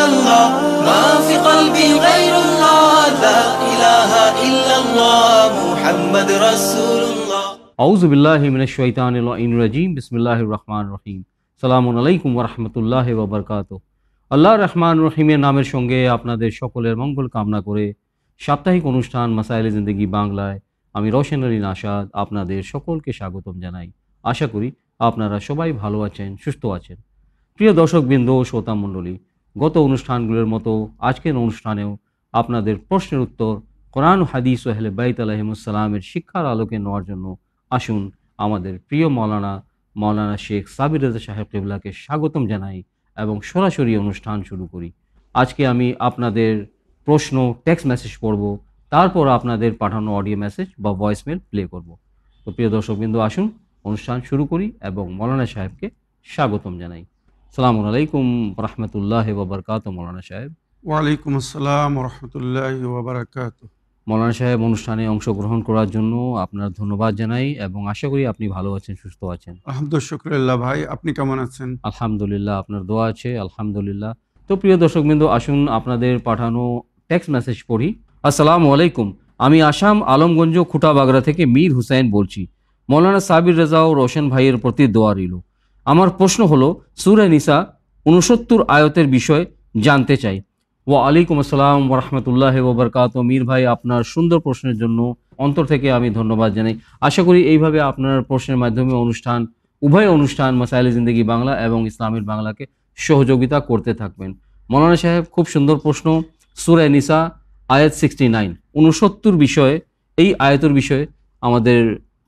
الله ما في قلبي غير الله لا إله إلا الله محمد رسول الله আউযু বিল্লাহি মিনাশ শাইতানির রাজিম বিসমিল্লাহির রহমানির রহিম আসসালামু আলাইকুম ওয়া রাহমাতুল্লাহি ওয়া বারাকাতুহু। আল্লাহ রহমান রহিমের নামের সঙ্গে আপনাদের সকলের মঙ্গল কামনা করে সাপ্তাহিক অনুষ্ঠান মাসাইলে জিন্দেগি বাংলায় আমি রওশন আলী নাশাদ আপনাদের সকলকে স্বাগতম জানাই। আশা করি আপনারা সবাই ভালো আছেন, সুস্থ আছেন। প্রিয় দর্শকবৃন্দ ও শ্রোতা মণ্ডলী, গত অনুষ্ঠানগুলোর মতো আজকের অনুষ্ঠানেও আপনাদের প্রশ্নের উত্তর কোরআন ও হাদিস ও আহলে বাইত আলাইহিমুসসালামের শিক্ষার আলোকে নেওয়ার জন্য আসুন আমাদের প্রিয় মাওলানা শেখ সাবির রেজা সাহেব কিবলাকে স্বাগতম জানাই এবং সরাসরি অনুষ্ঠান শুরু করি। আজকে আমি আপনাদের প্রশ্ন টেক্সট মেসেজ পড়ব, তারপর আপনাদের পাঠানো অডিও মেসেজ বা ভয়েসমেল প্লে করব। তো প্রিয় দর্শকবৃন্দ, আসুন অনুষ্ঠান শুরু করি এবং মাওলানা সাহেবকে স্বাগতম জানাই। আসসালামু আলাইকুম রহমতুল্লাহি ওয়া বারাকাতুহু। মাওলানা সাহেব। ওয়ালাইকুম আসসালাম রহমতুল্লাহি ওয়া বারাকাতুহু। মাওলানা সাহেব, অনুষ্ঠানে অংশগ্রহণ করার জন্য আপনার ধন্যবাদ জানাই এবং আশা করি আপনি ভালো আছেন, সুস্থ আছেন। আলহামদুলিল্লাহ ভাই, আপনি কেমন আছেন? আলহামদুলিল্লাহ, আপনার দোয়া আছে, আলহামদুলিল্লাহ। তো প্রিয় দর্শকবৃন্দ, আসুন আপনাদের পাঠানো টেক্সট মেসেজ পড়ি। আসসালামু আলাইকুম, আমি আসাম আলমগঞ্জ খুঁটাবাগড়া থেকে মীর হুসাইন বলছি। মাওলানা সাবির রেজা ও রোশন ভাইয়ের প্রতি দোয়া রইল। আমার প্রশ্ন হলো, সূরা নিসা 69 আয়াতের বিষয়ে জানতে চাই। ওয়া আলাইকুম আসসালাম ওয়া রাহমাতুল্লাহি ওয়া বারাকাতুহু। মীর ভাই, আপনার সুন্দর প্রশ্নের জন্য অন্তর থেকে আমি ধন্যবাদ জানাই। আশা করি এইভাবে আপনার প্রশ্নের মাধ্যমে উভয় অনুষ্ঠান মাসাইলে জিন্দেগি বাংলা এবং ইসলামের বাংলাকে সহযোগিতা করতে থাকবেন। মাওলানা সাহেব, খুব সুন্দর প্রশ্ন। সূরা নিসা আয়াত 69 বিষয়ে, এই আয়াতের বিষয়ে আমাদের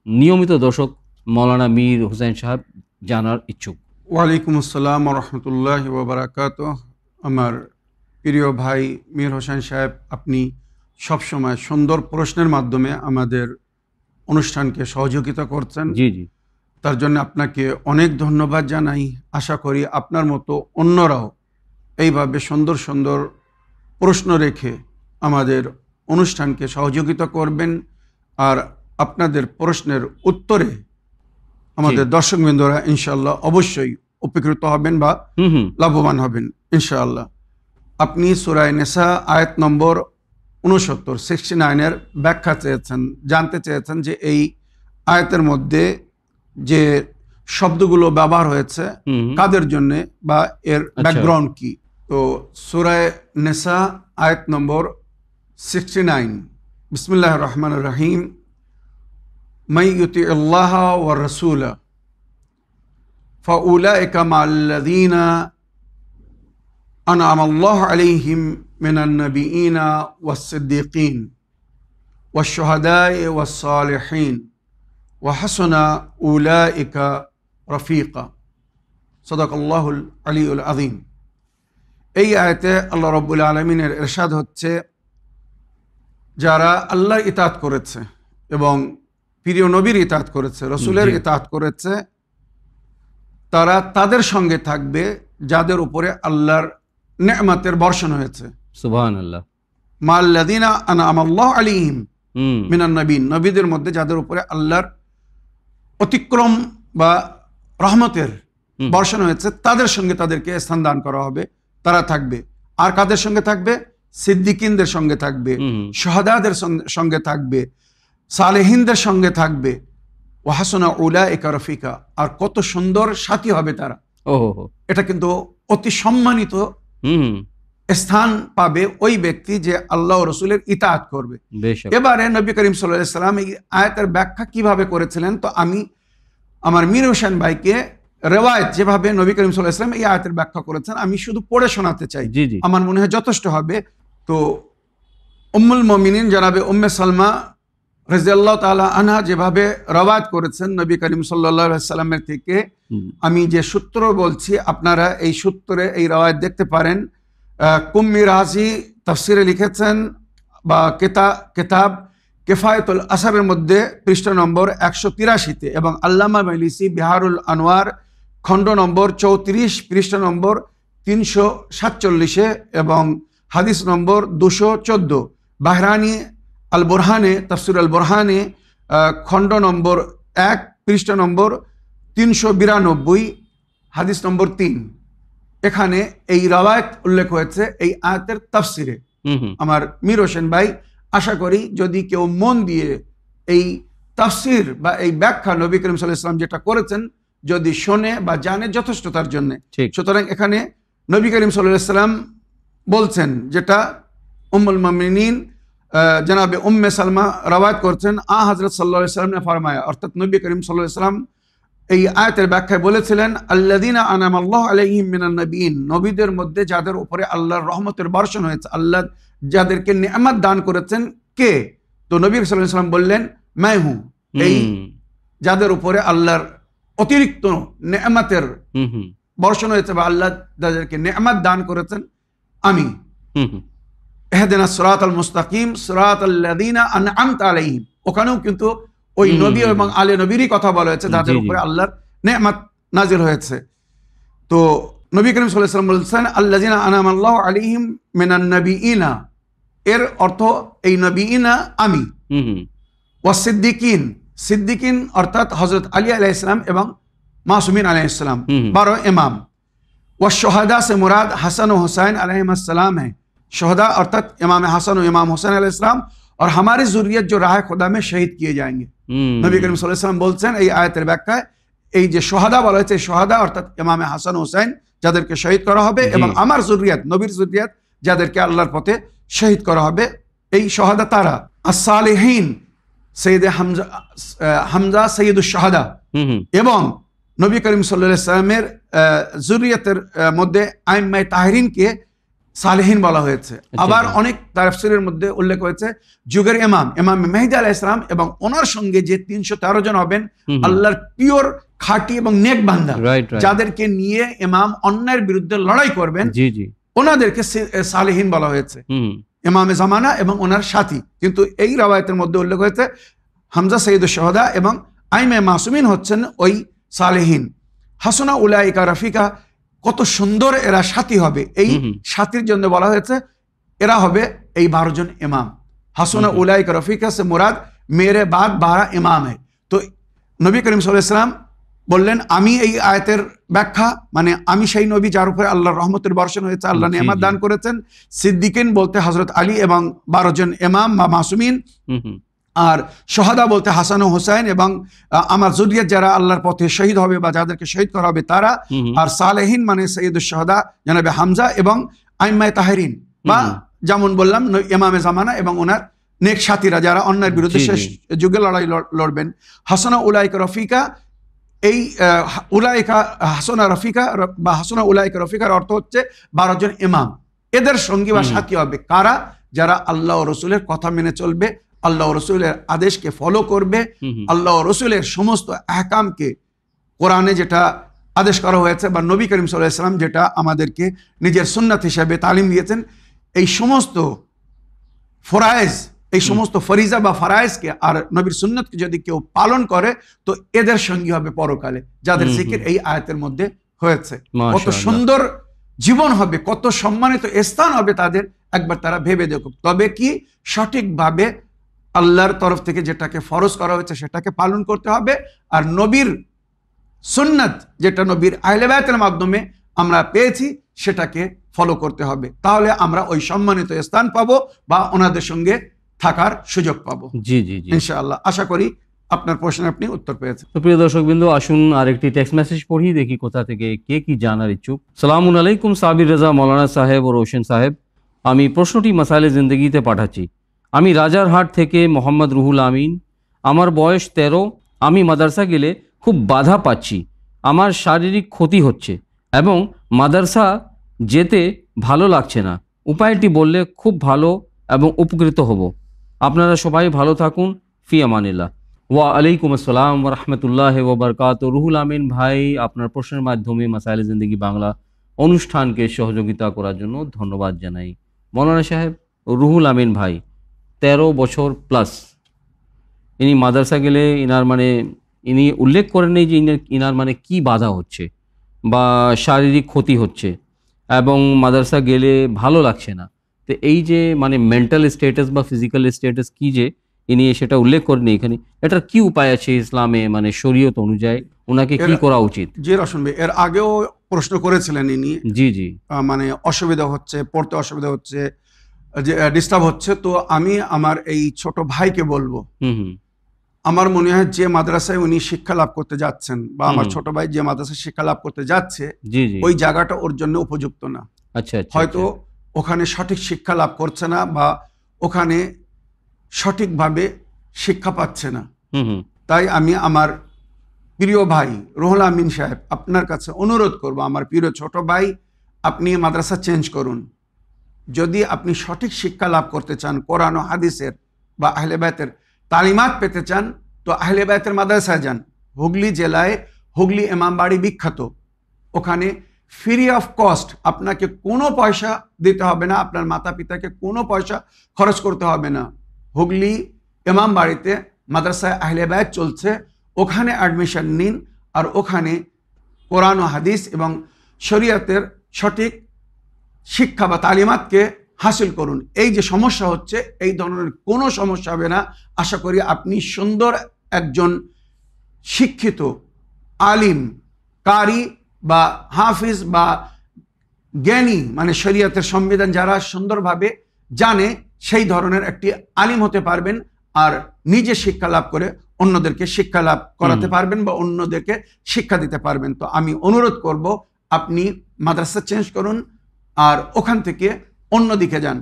নিয়মিত দর্শক মাওলানা মীর হুসাইন সাহেব জানার ইচ্ছুক। ওয়ালাইকুম আসসালাম রহমতুল্লাহি ওয়া বারাকাতুহু। আমার প্রিয় ভাই মীর হোসেন সাহেব, আপনি সবসময় সুন্দর প্রশ্নের মাধ্যমে আমাদের অনুষ্ঠানকে সহযোগিতা করছেন। জি জি, তার জন্য আপনাকে অনেক ধন্যবাদ জানাই। আশা করি আপনার মতো অন্যরাও এইভাবে সুন্দর সুন্দর প্রশ্ন রেখে আমাদের অনুষ্ঠানকে সহযোগিতা করবেন, আর আপনাদের প্রশ্নের উত্তরে আমাদের দর্শকবৃন্দরা ইনশাআল্লাহ অবশ্যই উপকৃত হবেন বা লাভবান হবেন ইনশাআল্লাহ। আপনি সূরা নিসা আয়াত নম্বর 69 ব্যাখ্যা চেয়েছেন, জানতে চেয়েছেন যে এই আয়াতের মধ্যে যে শব্দগুলো ব্যবহার হয়েছে কাদের জন্য বা এর ব্যাকগ্রাউন্ড কি। তো সূরা নিসা আয়াত নম্বর 69, বিসমিল্লাহির রহমানির রহিম। মান ইউতিইল্লাহ ওয়া রাসূলা ফাউলাইকা মাল্লাযীনা আনআমা আল্লাহু আলাইহিম মিনান নাবিয়িনা ওয়াস সিদ্দীকিন ওয়াশ শুহাদাই ওয়াস সালিহিন ওয়া হাসুনা উলাইকা রফিকা। সাদাকাল্লাহুল আলিয়্যুল আযীম। এই আয়াতে আল্লাহ রাব্বুল আলামিনের ইরশাদ হচ্ছে, যারা আল্লাহর ইতাআত করেছে এবং প্রিয় নবীর ইতাআত করেছে, রাসূলের ইতাআত করেছে, তারা তাদের সঙ্গে থাকবে যাদের উপরে আল্লাহর নেয়ামতের বর্ষণ হয়েছে। সুবহানাল্লাহ। মাল্লাযীনা আনআমা আল্লাহু আলাইহিম মিনান নাবিয়্যিন, নবীদের মধ্যে যাদের উপরে আল্লাহর অতিক্রম বা রহমতের বর্ষণ হয়েছে, তাদের সঙ্গে তাদেরকে স্থান দান করা হবে, তারা থাকবে। আর কাদের সঙ্গে থাকবে? সিদ্দিকিনদের সঙ্গে থাকবে, শুহাদাদের সঙ্গে থাকবে, সালেহিনদের সঙ্গে থাকবে। ওয়া হাসুনা উলাইকা রফিকা, আর কত সুন্দর সাথী হবে তারা। এটা কিন্তু অতি সম্মানিত স্থান পাবে ওই ব্যক্তি যে আল্লাহ ও রাসূলের ইতাআত করবে। এবারে নবী করিম সাল্লাল্লাহু আলাইহি ওয়াসাল্লাম এই আয়াতের ব্যাখ্যা কিভাবে করেছিলেন, তো আমি আমার মীর হোসেন ভাইকে রেওয়ায়েত যেভাবে নবী করিম সাল্লাল্লাহু আলাইহি ওয়াসাল্লাম এই আয়াতের ব্যাখ্যা করেছেন আমি শুধু পড়ে শোনাতে চাই। আমার মনে হয় যথেষ্ট হবে। তো উম্মুল মুমিনিন জনাবে উম্মে সালমা রাদিয়াল্লাহু তাআলা আনহা যেভাবে রেওয়ায়েত করেছেন নবী করিম সাল্লাল্লাহু আলাইহি ওয়াসাল্লামের থেকে, আমি যে সূত্র বলছি আপনারা এই সূত্রে এই রেওয়ায়েত দেখতে পারেন। কুম্মি রাজি তাফসিরে লিখেছেন বা কিতাব কিফায়াতুল আসারের মধ্যে পৃষ্ঠা নম্বর 183-তে, এবং আল্লামা মাইলিসি বিহারুল আনোয়ার খণ্ড নম্বর 34 পৃষ্ঠা নম্বর 347-এ এবং হাদিস নম্বর 214, বাহরানি আল বুরহানে তাফসির আল বুরহানে খণ্ড নম্বর 1 পৃষ্ঠা নম্বর 392 হাদিস নম্বর 3। এখানে এই রাওয়ায়াত উল্লেখ হয়েছে এই আয়াতের তাফসিরে। আমার মীর হোসেন ভাই, আশা করি যদি কেউ মন দিয়ে এই তাফসির বা এই ব্যাখ্যা নবী করিম সাল্লাল্লাহু আলাইহি ওয়াসাল্লাম যেটা করেছেন যদি শোনে বা জানে, যথেষ্ট তার জন্য। সুতরাং এখানে নবী করিম সাল্লাল্লাহু আলাইহি ওয়াসাল্লাম বলছেন, যেটা উম্মুল মুমিনিন জনাবে উম্মে সালমা রাওয়ায়াত করছেন, হযরত সাল্লাল্লাহু আলাইহি ওয়াসাল্লাম ने फरमाया, অর্থাৎ নবী করিম সাল্লাল্লাহু আলাইহি ওয়াসাল্লাম এই আয়াতের ব্যাখ্যায় বলেছিলেন, আল্লাযীনা আনামাল্লাহু আলাইহিম মিনান নাবিয়িন, নবীদের মধ্যে যাদের উপরে আল্লাহর রহমতের বর্ষণ হয়েছে, আল্লাহ যাদেরকে নেয়ামত দান করেছেন, কে? তো নবী সাল্লাল্লাহু আলাইহি ওয়াসাল্লাম বললেন, मैं हूं, এই যাদের উপরে আল্লাহর অতিরিক্ত নেয়ামতের বর্ষণ হয়েছে বা আল্লাহ যাদেরকে নেয়ামত দান করেছেন, আমি। ইহদিনা সিরাতাল মুস্তাকিম সিরাতাল লাযীনা আন'আমতা আলাইহিম, ওখানেও কিন্তু ওই নবী এবং আলে নবীরই কথা বলা হয়েছে যাদের উপরে আল্লাহর নেয়ামত নাজিল হয়েছে। তো নবী করিম সাল্লাল্লাহু আলাইহি ওয়াসাল্লাম বলেছেন, আল্লাযীনা আন'আমাল্লাহু আলাইহিম মিনান নাবিয়িনা, এর অর্থ এই নবিয়িনা আমি। ওয়াসিদ্দিকিন, সিদ্দিকিন অর্থাৎ হযরত আলী আলাইহিস সালাম এবং মাসুমিন আলাইহিস সালাম, 12 ইমাম। ওয়াশ-শুহাদা से मुराद हसन और हुसैन अलैहिस सलाम है। शुहदा अर्थात इमाम हसन और इमाम हुसैन अलैहिस सलाम और हमारी ज़ुर्रियत जो राह खुदा में शहीद किए जाएंगे। নবী করিম সাল্লাল্লাহু আলাইহি ওয়াসাল্লাম বলছেন এই আয়াতের ব্যাখ্যায়, এই যে শুহাদা বলা হয়েছে, শুহাদা অর্থাৎ ইমাম হাসান ও হুসাইন যাদেরকে শহীদ করা হবে, এবং আমার যুররিয়াত, নবীর যুররিয়াত যাদেরকে আল্লাহর পথে শহীদ করা হবে, এই শুহাদা তারা। as-সালিহিন সৈয়দ হামজা সৈয়দুশ শুহাদা, এবং নবী করিম সাল্লাল্লাহু আলাইহি ওয়াসাল্লামের যুররিয়াতের মধ্যে আইম্মায়ে তাহরিনকে সালেহিন বলা হয়েছে। আবার অনেক তাফসীরের মধ্যে উল্লেখ হয়েছে যুগের ইমাম মেহদী আলাইহিস সালাম এবং ওনার সঙ্গে যে 313 জন হবেন আল্লাহর পিওর খাঁটি এবং নেক বান্দা, যাদেরকে নিয়ে ইমাম অন্যায়ের বিরুদ্ধে লড়াই করবেন, ওনাদেরকে সালেহিন বলা হয়েছে, ইমামে জামানা এবং ওনার সাথী। কিন্তু এই রাওয়ায়াতের মধ্যে উল্লেখ হয়েছে হামজা সৈয়দুশ শুহাদা এবং আইমে মাসুমিন হচ্ছেন ওই সালেহিন। হাসনা উলাইকা রাফিকা, কত সুন্দর এরা সাথী হবে, এই সাথীর জন্য বলা হয়েছে এরা হবে এই 12 জন ইমাম। হাসনা উলাইকা রাফিকা সে মুরাদ মেরে বাদ 12 ইমাম है। তো নবী করিম সাল্লাল্লাহু আলাইহি ওয়াসাল্লাম বললেন, আমি এই আয়াতের ব্যাখ্যা, মানে আমি সেই নবী যার উপরে আল্লাহর রহমতের বর্ষণ হয়েছে, আল্লাহ নেয়ামত দান করেছেন। সিদ্দিকিন বলতে হযরত আলী এবং 12 জন ইমাম বা মাসুমিন, আর শুহাদা বলতে হাসান ও হুসাইন এবং আমার যুররিয়াত যারা আল্লাহর পথে শহীদ হবে বা যাদেরকে শহীদ করা হবে তারা। আর সালেহিন মানে সৈয়দুশ শুহাদা জনাবে হামজা এবং আইম্মায়ে তাহরিন, বা যেমন বললাম ইমামে জামানা এবং ওনার নেক সাথীরা যারা অন্যায়ের বিরুদ্ধে শেষ যুগে লড়াই লড়বেন। হাসানা উলাইকা রফিকা, এই উলাইকা হাসানা রফিকা বা হাসানা উলাইকা রফিকার অর্থ হচ্ছে 12 জন ইমাম। এদের সঙ্গী বা সাথী হবে কারা? যারা আল্লাহ ও রাসূলের কথা মেনে চলবে, আল্লাহ ও রাসূলের আদেশকে ফলো করবে, আল্লাহ ও রাসূলের সমস্ত আহকামকে, কোরআনে যেটা আদেশ করা হয়েছে বা নবী করিম সাল্লাল্লাহু আলাইহি ওয়াসাল্লাম যেটা আমাদেরকে নিজের সুন্নাত হিসেবে তালিম দিয়েছেন, এই সমস্ত ফরায়েজ, এই সমস্ত ফরিজা বা ফরায়েজকে আর নবীর সুন্নাতকে যদি কেউ পালন করে, তো এদের সঙ্গী হবে পরকালে, যাদের জিকির এই আয়াতের মধ্যে হয়েছে। কত সুন্দর জীবন হবে, কত সম্মানিত স্থান হবে তাদের, একবার তারা ভেবে দেখুক। তবে কি সঠিকভাবে আল্লাহর তরফ থেকে যেটাকে ফরজ করা হয়েছে সেটাকে পালন করতে হবে, আর নবীর সুন্নাত যেটা নবীর আহলে বায়তের মাধ্যমে আমরা পেয়েছি সেটাকে ফলো করতে হবে। তাহলে আমরা ওই সম্মানিত স্থান পাবো বা ওনাদের সঙ্গে থাকার সুযোগ পাবো। জি জি জি, ইনশাআল্লাহ। আশা করি আপনার প্রশ্নের আপনি উত্তর পেয়েছেন। তো প্রিয় দর্শকবৃন্দ, আসুন আরেকটি টেক্সট মেসেজ পড়ি, দেখি কোথা থেকে কে কি জানার ইচ্ছুক। সালামুন আলাইকুম সাবির রাজা মৌলানা সাহেব ও রোশন সাহেব, আমি প্রশ্নটি মাসাইলে জিন্দগিতে পাঠাচ্ছি। আমি রাজারহাট থেকে মোহাম্মদ রুহুল আমিন। আমার বয়স 13। আমি মাদ্রাসা গেলে খুব বাধা পাচ্ছি, আমার শারীরিক ক্ষতি হচ্ছে এবং মাদ্রাসা যেতে ভালো লাগছে না। উপায়টি বললে খুব ভালো এবং উপকৃত হব। আপনারা সবাই ভালো থাকুন, ফি আমানিল্লাহ। ওয়া আলাইকুম আসসালাম ওয়া রাহমাতুল্লাহি ওয়া বারাকাতুহু। রুহুল আমিন ভাই, আপনার প্রশ্নের মাধ্যমে মাসাইলে জিন্দগি বাংলা অনুষ্ঠানকে সহযোগিতা করার জন্য ধন্যবাদ জানাই। মৌলানা সাহেব, রুহুল আমিন ভাই 13 বছর প্লাস, ইনি মাদ্রাসা গেলে ইনি উল্লেখ করেন যে ইনার মানে কি বাধা হচ্ছে বা শারীরিক ক্ষতি হচ্ছে এবং মাদ্রাসা গেলে ভালো লাগছে না। তো এই যে মেন্টাল স্ট্যাটাস বা ফিজিক্যাল স্ট্যাটাস কি যে ইনি সেটা উল্লেখ করেন এখানে, এটার কি উপায় আছে ইসলামে, শরীয়ত অনুযায়ী ওনাকে কি করা উচিত? জি রশন ভাই, এর আগেও প্রশ্ন করেছিলেন ইনি, জি জি, মানে অসুবিধা হচ্ছে, পড়তে অসুবিধা হচ্ছে, যে ডিস্টার্ব হচ্ছে। তো আমি আমার এই ছোট ভাইকে বলবো, আমার মনে হয় যে মাদ্রাসায় উনি শিক্ষা লাভ করতে যাচ্ছেন, বা আমার ছোট ভাই যে মাদ্রাসায় শিক্ষা লাভ করতে যাচ্ছে, জি জি, ওই জায়গাটা ওর জন্য উপযুক্ত না। আচ্ছা আচ্ছা, হয়তো ওখানে সঠিক শিক্ষা লাভ করছে না, বা ওখানে সঠিকভাবে শিক্ষা পাচ্ছে না। তাই আমি আমার প্রিয় ভাই রুহুল আমিন সাহেব, আপনার কাছে অনুরোধ করব, আমার প্রিয় ছোট ভাই, আপনি মাদ্রাসা চেঞ্জ করুন। যদি আপনি সঠিক শিক্ষা লাভ করতে চান, কোরআন ও হাদিসের বা আহলে বায়তের তালিমাত পেতে চান, তো আহলে বায়তের মাদ্রাসায় যান। হুগলি জেলায় হুগলি ইমামবাড়ি বিখ্যাত, ওখানে ফ্রি অফ কস্ট, আপনাকে কোনো পয়সা দিতে হবে না, আপনার মাতা পিতাকে কোনো পয়সা খরচ করতে হবে না। হুগলি ইমামবাড়িতে মাদ্রাসায় আহলে বায়ত চলছে, ওখানে অ্যাডমিশন নিন, আর ওখানে কোরআন ও হাদিস এবং শরীয়তের সঠিক শিক্ষা বা তালিমাতকে হাসিল করুন। এই যে সমস্যা হচ্ছে, এই ধরনের কোনো সমস্যা হবে না। আশা করি আপনি সুন্দর একজন শিক্ষিত আলিম, কারি বা হাফিজ বা জ্ঞানী, মানে শরীয়তের সংবিধান যারা সুন্দরভাবে জানে, সেই ধরনের একটি আলিম হতে পারবেন, আর নিজে শিক্ষা লাভ করে অন্যদেরকে শিক্ষা লাভ করাতে পারবেন বা অন্যদেরকে শিক্ষা দিতে পারবেন। তো আমি অনুরোধ করব, আপনি মাদ্রাসা চেঞ্জ করুন আর ওখান থেকে অন্যদিকে যান।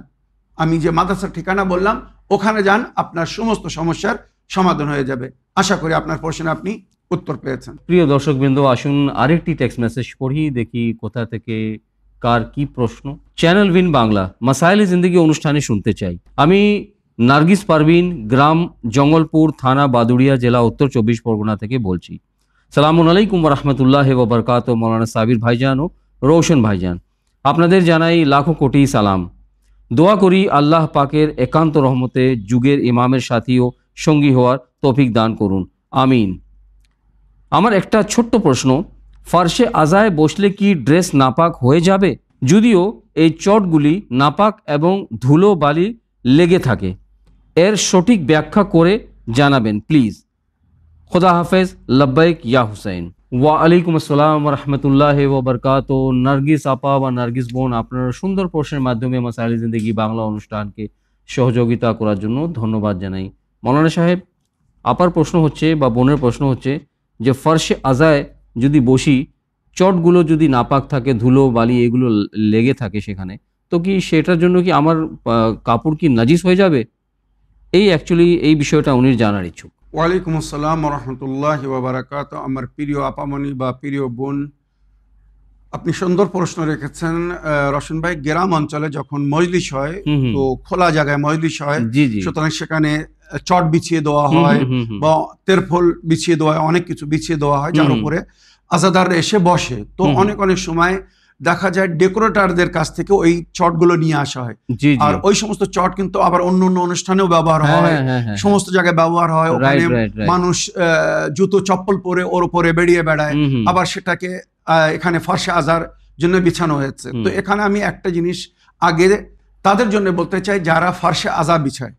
আমি যে মাদ্রাসার ঠিকানা বললাম, ওখানে যান, আপনার সমস্ত সমস্যার সমাধান হয়ে যাবে। আশা করি আপনার প্রশ্নে আপনি উত্তর পেয়েছেন। প্রিয় দর্শকবৃন্দ, আসুন আরেকটি টেক্সট মেসেজ পড়ি, দেখি কোথা থেকে কার কি প্রশ্ন। চ্যানেল ভিন বাংলা মাসাইল জিন্দগি অনুষ্ঠানে শুনতে চাই। আমি নার্গিস পারভিন, গ্রাম জঙ্গলপুর, থানা বাদুড়িয়া, জেলা উত্তর 24 পরগনা থেকে বলছি। সালামুন আলাইকুম রাহমাতুল্লাহ ওয়া বারাকাতুহু। মৌলানা সাবির ভাইজান ও রোশন ভাইজান, আপনাদের জানাই লাখো কোটি সালাম। দোয়া করি আল্লাহ পাকের একান্ত রহমতে যুগের ইমামের সাথী ও সঙ্গী হওয়ার তৌফিক দান করুন, আমিন। আমার একটা ছোট্ট প্রশ্ন, ফার্শে আজায় বসলে কি ড্রেস নাপাক হয়ে যাবে? যদিও এই চটগুলি নাপাক এবং ধুলো বালি লেগে থাকে, এর সঠিক ব্যাখ্যা করে জানাবেন প্লিজ। খোদা হাফেজ, লব্বাইক ইয়া হুসাইন। ওয়া আলাইকুম আসসালাম রহমতুল্লাহ ওয়া বারাকাতুহু। নার্গিস আপা বা নার্গিস বোন, আপনারা সুন্দর প্রশ্নের মাধ্যমে মাসাইল জিন্দেগি বাংলা অনুষ্ঠানকে সহযোগিতা করার জন্য ধন্যবাদ জানাই। মৌলানা সাহেব, আপার প্রশ্ন হচ্ছে বা বোনের প্রশ্ন হচ্ছে যে ফার্শে আজায় যদি বসি, চটগুলো যদি নাপাক থাকে, ধুলো বালি এগুলো লেগে থাকে সেখানে, তো কি সেটার জন্য কি আমার কাপড় কি নাজিস হয়ে যাবে? এই বিষয়টা উনি জানার ইচ্ছুক। ওয়ালাইকুম আসসালাম রহমতুল্লাহ ওয়া বারাকাতুহু। আমার প্রিয় আপামনি বা প্রিয় বোন, আপনি সুন্দর প্রশ্ন রেখেছেন। রশন ভাই, গ্রাম অঞ্চলে যখন মজলিস হয়, তো খোলা জায়গায় মজলিস হয়, সুতরাং সেখানে চট বিছিয়ে দেওয়া হয় বা তেরফল বিছিয়ে দেওয়া হয়, অনেক কিছু বিছিয়ে দেওয়া হয়, যার উপরে আজাদার এসে বসে। তো অনেক সময় দেখা যায় ডেকোরেটরদের কাছ থেকে ওই চটগুলো নিয়ে আসা হয়, আর ওই সমস্ত চট কিন্তু আবার অন্য অন্য অনুষ্ঠানেও ব্যবহার হয়, সমস্ত জায়গায় ব্যবহার হয়। ওখানে মানুষ জুতো চপ্পল পরে ওর উপরে বেরিয়ে বেড়ায়, আবার সেটাকে এখানে ফার্শে আজার জন্য বিছানো হয়েছে। তো এখানে আমি একটা জিনিস আগে তাদের জন্য বলতে চাই, যারা ফার্শে আজা বিছায়,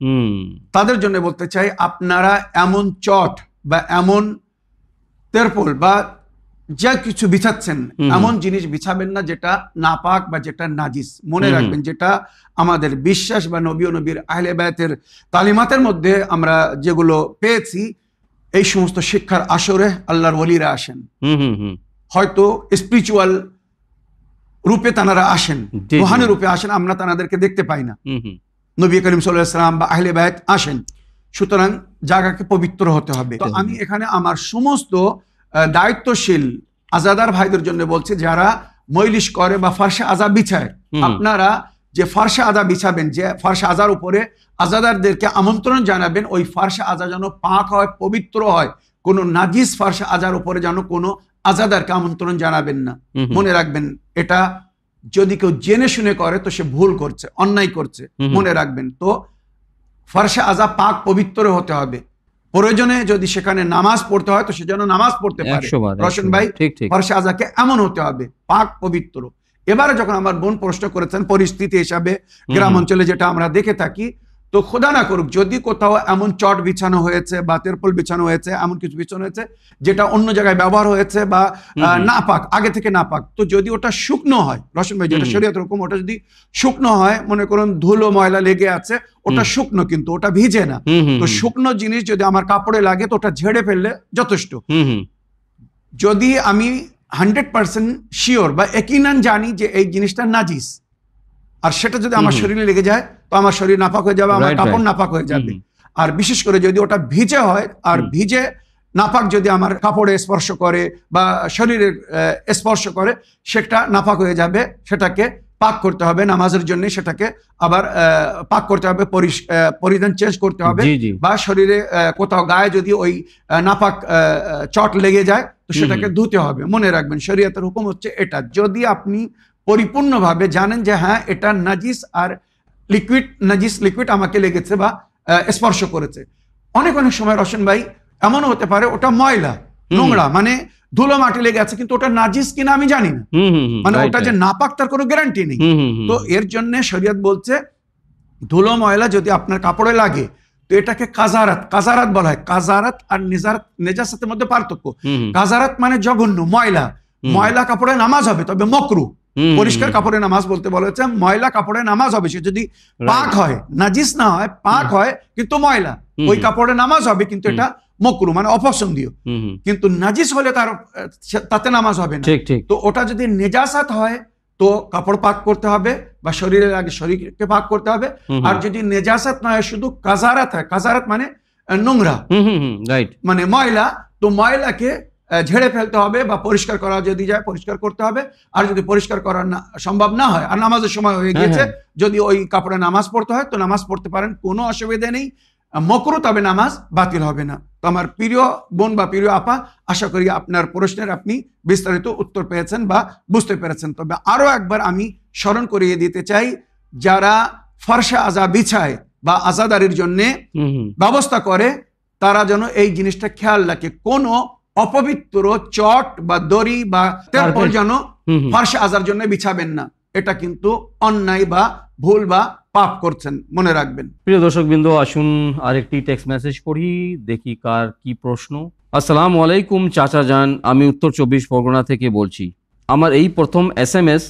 তাদের জন্য বলতে চাই, আপনারা এমন চট বা এমন তেরপল বা যা কিছু বিছাচ্ছেন, এমন জিনিস বিছাবেন না যেটা নাপাক বা যেটা নাজিস। মনে রাখবেন, যেটা আমাদের বিশ্বাস বা নবী ও নবীর আহলে বায়তের তালিমাতের মধ্যে আমরা যেগুলো পেয়েছি, এই সমস্ত শিক্ষার আসরে আল্লাহর ওলিরা আসেন, হয়তো স্পিরিচুয়াল রূপে তানারা আসেন, রুহানি রূপে আসেন, আমরা তানাদেরকে দেখতে পাই না। নবী করিম সাল্লাল্লাহু আলাইহি ওয়াসাল্লাম বা আহলে বায়ত আসেন, সুতরাং জায়গাকে পবিত্র হতে হবে। তো আমি এখানে আমার সমস্ত দায়িত্বশীল আজাদার ভাইদের জন্য বলছি, যারা মজলিস করে বা ফার্শে আজা বিছায়, আপনারা যে ফার্শে আজা বিছাবেন, যে ফার্শে আজার উপরে আজাদারদেরকে আমন্ত্রণ জানাবেন, ওই ফার্শে আজা যেন পাক হয়, পবিত্র হয়। কোনো নাজিস ফার্শে আজার উপরে যেন কোনো আজাদারকে আমন্ত্রণ জানাবেন না। মনে রাখবেন, এটা যদি কেউ জেনে শুনে করে তো সে ভুল করছে, অন্যায় করছে, মনে রাখবেন। তো ফার্শে আজা পাক পবিত্র হতে হবে। প্রয়োজনে যদি সেখানে নামাজ পড়তে হয় তো সে যেন নামাজ পড়তে পারে। রশন ভাই, ফার্শে আজাকে এমন হতে হবে, পাক পবিত্র। এবারে যখন আমার বোন প্রশ্ন করেছেন পরিস্থিতি হিসাবে গ্রাম অঞ্চলে যেটা আমরা দেখে থাকি, তো খোদা না করুক যদি কোথাও এমন চট বিছানো হয়েছে বা তেরপল বিছানো হয়েছে, এমন কিছু বিছানো হয়েছে যেটা অন্য জায়গায় ব্যবহার হয়েছে বা নাপাক, আগে থেকে নাপাক, তো যদি ওটা শুকনো হয়, রশন ভাই যেটা শরীয়তের হুকুম, ওটা যদি শুকনো হয়, মনে করুন ধুলো ময়লা লেগে আছে, ওটা শুকনো কিন্তু ওটা ভিজে না, তো শুকনো জিনিস যদি আমার কাপড়ে লাগে তো ওটা ঝেড়ে ফেললে যথেষ্ট। যদি আমি 100% শিওর বা একিনান জানি যে এই জিনিসটা নাজিস, আর সেটা যদি আমার শরীরে লেগে যায় তো আমার শরীর নাপাক হয়ে যাবে, আমার কাপড় নাপাক হয়ে যাবে। আর বিশেষ করে যদি ওটা ভিজে হয়, আর ভিজে নাপাক যদি আমার কাপড়ে স্পর্শ করে বা শরীরে স্পর্শ করে, সেটা নাপাক হয়ে যাবে, সেটাকে পাক করতে হবে নামাজের জন্য, সেটাকে আবার পাক করতে হবে, পরিধান চেঞ্জ করতে হবে, বা শরীরে কোথাও গায়ে যদি ওই নাপাক চট লেগে যায় তো সেটাকে ধুতে হবে। মনে রাখবেন শরীয়তের হুকুম হচ্ছে এটা। যদি আপনি পরিপূর্ণভাবে জানেন যে হ্যাঁ এটা নাজিস, আর লিকুইড, নাজিস লিকুইড আমাকে লেগেছে বা স্পর্শ করেছে। অনেক সময় রশন ভাই এমনও হতে পারে ওটা ময়লা নোংরা, মানে ধুলো মাটি লেগে আছে, কিন্তু ওটা নাজিস কিনা আমি জানি না, মানে ওটা যে নাপাক তার কোনো গ্যারান্টি নেই। তো এর জন্য শরীয়ত বলছে ধুলো ময়লা যদি আপনার কাপড়ে লাগে তো এটাকে কাজারাত বলা হয়। কাজারাত আর নেজাসাতের মধ্যে পার্থক্য। কাজারাত মানে জঘন্য ময়লা, ময়লা কাপড়ে নামাজ হবে তবে মকরু। পরিষ্কার কাপড়ে নামাজ বলতে বলা হচ্ছে, ময়লা কাপড়ে নামাজ হবে, সে যদি পাক হয়, নাজিস না হয়, পাক হয় কিন্তু ময়লা, ওই কাপড়ে নামাজ হবে, কিন্তু এটা মকরু মানে অপছন্দীয়। কিন্তু নাজিস হলে তাতে নামাজ হবে না। তো ওটা যদি নেজাসাত হয় তো কাপড় পাক করতে হবে বা শরীরের আগে শরীরকে পাক করতে হবে। আর যদি নেজাসাত না হয়, শুধু কাজারাত হয়, কাজারাত মানে নোংরা, মানে ময়লা, তো ময়লাকে ঝেড়ে ফেলতে হবে বা পরিষ্কার করা যদি যায় পরিষ্কার করতে হবে। আর যদি পরিষ্কার করা সম্ভব না হয়, আর নামাজের সময় হয়ে গেছে, যদি ওই কাপড়ে নামাজ পড়তে হয় তো নামাজ পড়তে পারেন, কোনো অসুবিধা নেই, মকরু, তবে নামাজ বাতিল হবে না। তো আমার প্রিয় বোন বা প্রিয় আপা, আশা করি আপনার প্রশ্নের আপনি বিস্তারিত উত্তর পেয়েছেন বা বুঝতে পেরেছেন। তবে আরো একবার আমি স্মরণ করিয়ে দিতে চাই, যারা ফর্সা আজা বিছায় বা আজাদারির জন্য ব্যবস্থা করে, তারা যেন এই জিনিসটা খেয়াল রাখে, কোনো অপবিত্র চট বা দড়ি বা তেরপল যেন ফর্সা আজার জন্য বিছাবেন না। এটা কিন্তু অন্যায় বা ভুল বা পাপ করছেন, মনে রাখবেন। প্রিয় দর্শকবৃন্দ, আসুন আরেকটি টেক্সট মেসেজ পড়ি, দেখি কার কি প্রশ্ন। আসসালামু আলাইকুম চাচা যান, আমি উত্তর 24 পরগনা থেকে বলছি। আমার এই প্রথম SMS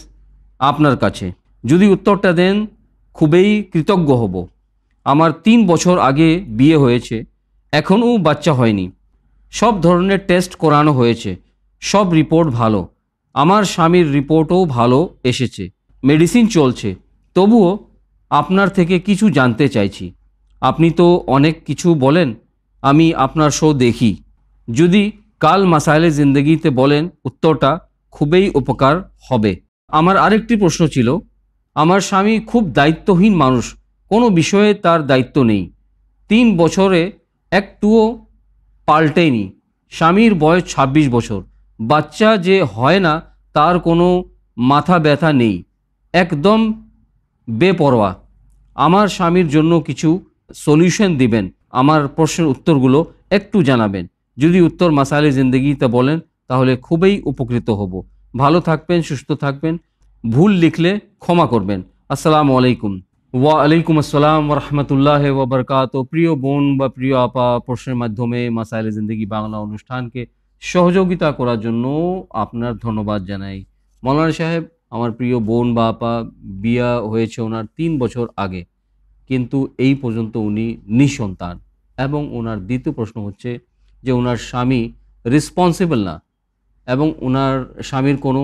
আপনার কাছে, যদি উত্তরটা দেন খুবই কৃতজ্ঞ হব। আমার 3 বছর আগে বিয়ে হয়েছে, এখনও বাচ্চা হয়নি। সব ধরনের টেস্ট করানো হয়েছে, সব রিপোর্ট ভালো। আমার স্বামীর রিপোর্টও ভালো এসেছে, মেডিসিন চলছে। তবুও আপনার থেকে কিছু জানতে চাইছি। আপনি তো অনেক কিছু বলেন, আমি আপনার শো দেখি। যদি কাল মাসাইলে জিন্দগিতে বলেন উত্তরটা খুবই উপকার হবে। আমার আরেকটি প্রশ্ন ছিল, আমার স্বামী খুব দায়িত্বহীন মানুষ, কোনো বিষয়ে তার দায়িত্ব নেই। 3 বছরে একটুও পাল্টেনি। স্বামীর বয়স 26 বছর, বাচ্চা যে হয় না তার কোনো মাথা ব্যথা নেই, একদম বেপরোয়া। আমার স্বামীর জন্য কিছু সলিউশন দিবেন, আমার প্রশ্নের উত্তরগুলো একটু জানাবেন। যদি উত্তর মাসাইলে জিন্দগিতে বলেন তাহলে খুবই উপকৃত হব। ভালো থাকবেন, সুস্থ থাকবেন, ভুল লিখলে ক্ষমা করবেন। আসসালামু আলাইকুম। ওয়ালাইকুম আসসালাম রহমতুল্লাহ ওবরকাত। প্রিয় বোন বা প্রিয় আপা, প্রশ্নের মাধ্যমে মাসাইলে জিন্দগি বাংলা অনুষ্ঠানকে সহযোগিতা করার জন্য আপনার ধন্যবাদ জানাই। মৌলানা সাহেব, আমার প্রিয় বোন বা আপা, বিয়া হয়েছে ওনার 3 বছর আগে, কিন্তু এই পর্যন্ত উনি নিঃসন্তান। এবং ওনার দ্বিতীয় প্রশ্ন হচ্ছে যে ওনার স্বামী রেসপন্সিবল না, এবং ওনার স্বামীর কোনো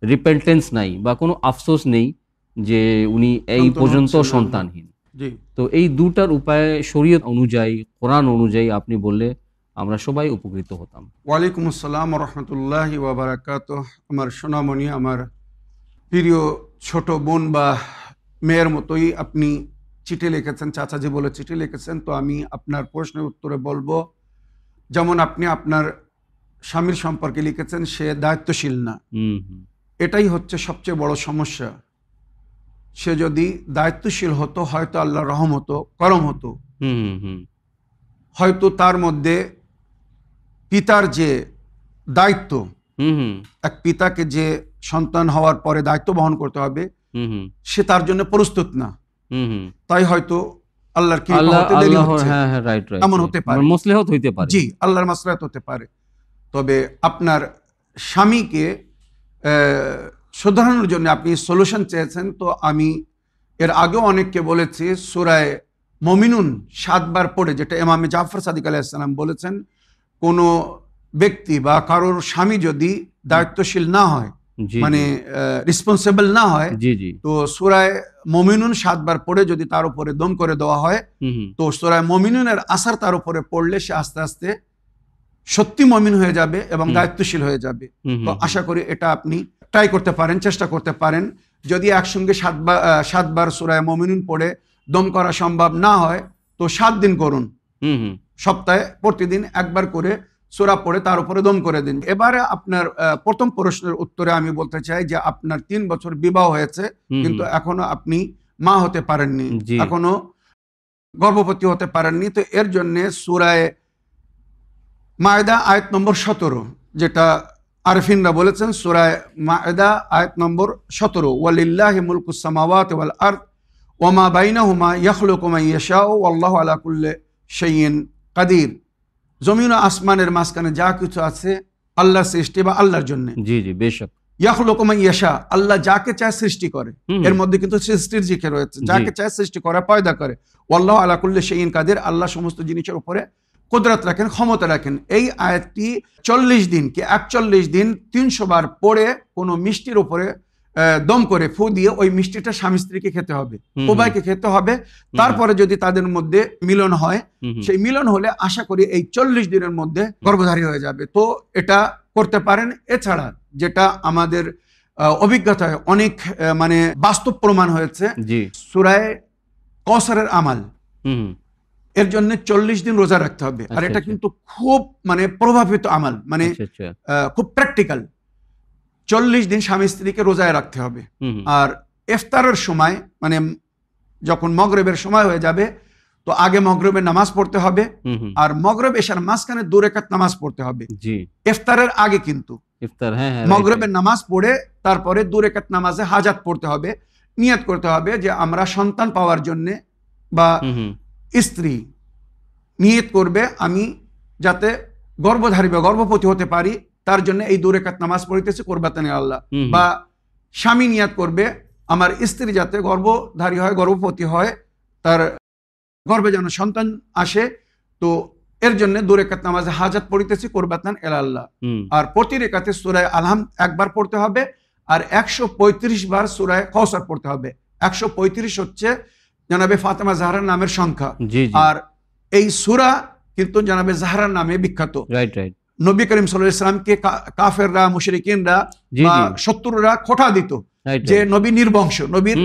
রিপেন্টেন্স নাই বা কোনো আফসোস নেই যে উনি এই পর্যন্ত সন্তানহীন। তো এই দুটার উপায় শরীয়ত অনুযায়ী, কোরআন অনুযায়ী আপনি বললে আমরা সবাই উপকৃত হতাম। ওয়ালাইকুম আসসালাম রহমতুল্লাহি ওয়া বারাকাতুহু। আমার সোনামণি, আমার প্রিয় ছোট বোন বা মেয়ের মতোই আপনি চিঠি লিখেছেন, চাচাজি বলে চিঠি লিখেছেন। তো আমি আপনার প্রশ্নের উত্তরে বলবো, যেমন আপনি আপনার স্বামীর সম্পর্কে লিখেছেন সে দায়িত্বশীল না, এটাই হচ্ছে সবচেয়ে বড় সমস্যা। সে যদি দায়িত্বশীল হতো হয়তো আল্লাহর রহম হতো, করম হতো, হয়তো তার মধ্যে পিতার যে দায়িত্ব, এক পিতাকে যে সন্তান হওয়ার পরে দায়িত্ব বহন করতে হবে, সে তার জন্য প্রস্তুত না। তাই হয়তো আল্লাহর কৃপা হতে দেরি হচ্ছে, হ্যাঁ হ্যাঁ, রাইট রাইট, এমন হতে পারে, মাসলাহাত হইতে পারে। জি, আল্লাহর মাসলাহাত হতে পারে। তবে আপনার স্বামীকে শুধরানোর জন্য আপনি সলিউশন চেয়েছেন, তো আমি এর আগেও অনেককে বলেছি সূরা মুমিনুন 7 বার পড়ে, যেটা ইমাম জাফর সাদিক আলাইহিস সালাম বলেছেন, কোনো ব্যক্তি বা কারোর স্বামী যদি দায়িত্বশীল না হয়, মানে রেসপন্সিবল না হয়, তো সূরা মুমিনুন 7 বার পড়ে যদি তার উপরে দম করে দেওয়া হয়, তো সূরা মুমিনুনের আসার তার উপরে পড়লে সে আস্তে আস্তে সত্যি মুমিন হয়ে যাবে এবং দায়িত্বশীল হয়ে যাবে। তো আশা করি এটা আপনি ট্রাই করতে পারেন, চেষ্টা করতে পারেন। যদি একসঙ্গে 7 বার সূরা মুমিনুন পড়ে দম করা সম্ভব না হয়, তো 7 দিন করুন, সপ্তাহে প্রতিদিন একবার করে সূরা পড়ে তার উপরে দম করে দিন। এবারে আপনার প্রথম প্রশ্নের উত্তরে আমি বলতে চাই যে আপনার 3 বছর বিবাহ হয়েছে, কিন্তু এখনো আপনি মা হতে পারেননি, এখনো গর্ভবতী হতে পারেননি। তো এর জন্য সূরা মায়দা আয়াত নম্বর 17, যেটা আরফিনরা বলেছেন, সূরা মায়দা আয়াত নম্বর 17, ওয়ালিল্লাহি মুলকুস সামাওয়াতি ওয়াল আরদ ওয়া মা বাইনাহুমা ইয়াখলুকু মান ইয়াশাউ ওয়াল্লাহু আলা কুল্লি শাইইন কাদির। জমিন ও আসমানের মাঝখানে যা কিছু আছে আল্লাহর সৃষ্টি বা আল্লাহর জন্য। জি জি, বেশক। ইয়াখলুকু মান ইয়াশা, আল্লাহ যাকে চায় সৃষ্টি করে, এর মধ্যে কিন্তু সৃষ্টির জিকির রয়েছে, যাকে চায় সৃষ্টি করে, পয়দা করে। ওয়াল্লাহু আলা কুল্লি শাইইন কাদির, আল্লাহ সমস্ত জিনিসের উপরে কুদরত রাখেন, ক্ষমতা রাখেন। এই আয়াতটি 40 দিন কি 41 দিন 300 বার পড়ে কোনো মিষ্টির উপরে দম করে ফু দিয়ে ওই মিষ্টিটা স্বামী স্ত্রীকে খেতে হবে, উভয়কে খেতে হবে। তারপরে যদি তাদের মধ্যে মিলন হয়, সেই মিলন হলে আশা করি এই 40 দিনের মধ্যে গর্ভধারী হয়ে যাবে। তো এটা করতে পারেন। এছাড়া যেটা আমাদের অভিজ্ঞতায় অনেক মানে বাস্তব প্রমাণ হয়েছে, সূরা কাউসারের আমাল, এর জন্য 40 দিন রোজা রাখতে হবে। আর এটা কিন্তু খুব মানে প্রভাবিত আমাল, মানে খুব প্র্যাকটিক্যাল। 40 দিন স্বামী স্ত্রীকে রোজায় রাখতে হবে। আর ইফতারের সময়, মানে যখন মাগরিবের সময় হয়ে যাবে, তো আগে মাগরিবের নামাজ পড়তে হবে, আর মাগরিব এশার মাঝখানে 2 রাকাত নামাজ পড়তে হবে ইফতারের আগে। কিন্তু মাগরিবের নামাজ পড়ে তারপরে 2 রাকাত নামাজে হাজাত পড়তে হবে, নিয়ত করতে হবে যে আমরা সন্তান পাওয়ার জন্য, বা স্ত্রী নিয়ত করবে আমি যাতে গর্ভধারী বা গর্ভবতী হতে পারি, তার জন্য এই 2 রাকাত নামাজ পড়িতেছে কুরবাতানে আল্লাহ। বা স্বামী নিয়ত করবে আমার স্ত্রী যাতে গর্ভধারী হয়, গর্ভবতী হয়, তার গর্ভে যেন সন্তান আসে, তো এর জন্য 2 রাকাত নামাজে হাজাত পড়িতেছে কুরবাতান আল্লাহ। আর প্রতি রাকাতে সূরা আলহাম একবার পড়তে হবে, আর 135 বার সূরা কাউসার পড়তে হবে। 135 হচ্ছে জনাবে ফাতেমা জাহরার নামের সংখ্যা। আর এই সূরা কিন্তু জনাবে জাহরার নামে বিখ্যাত। নবী করিম সাল্লাল্লাহু আলাইহি ওয়াসাল্লামকে কাফেররা, মুশরিকিনরা বা শত্রুরা খোঁটা দিত যে নবী নির্বংশ, নবীর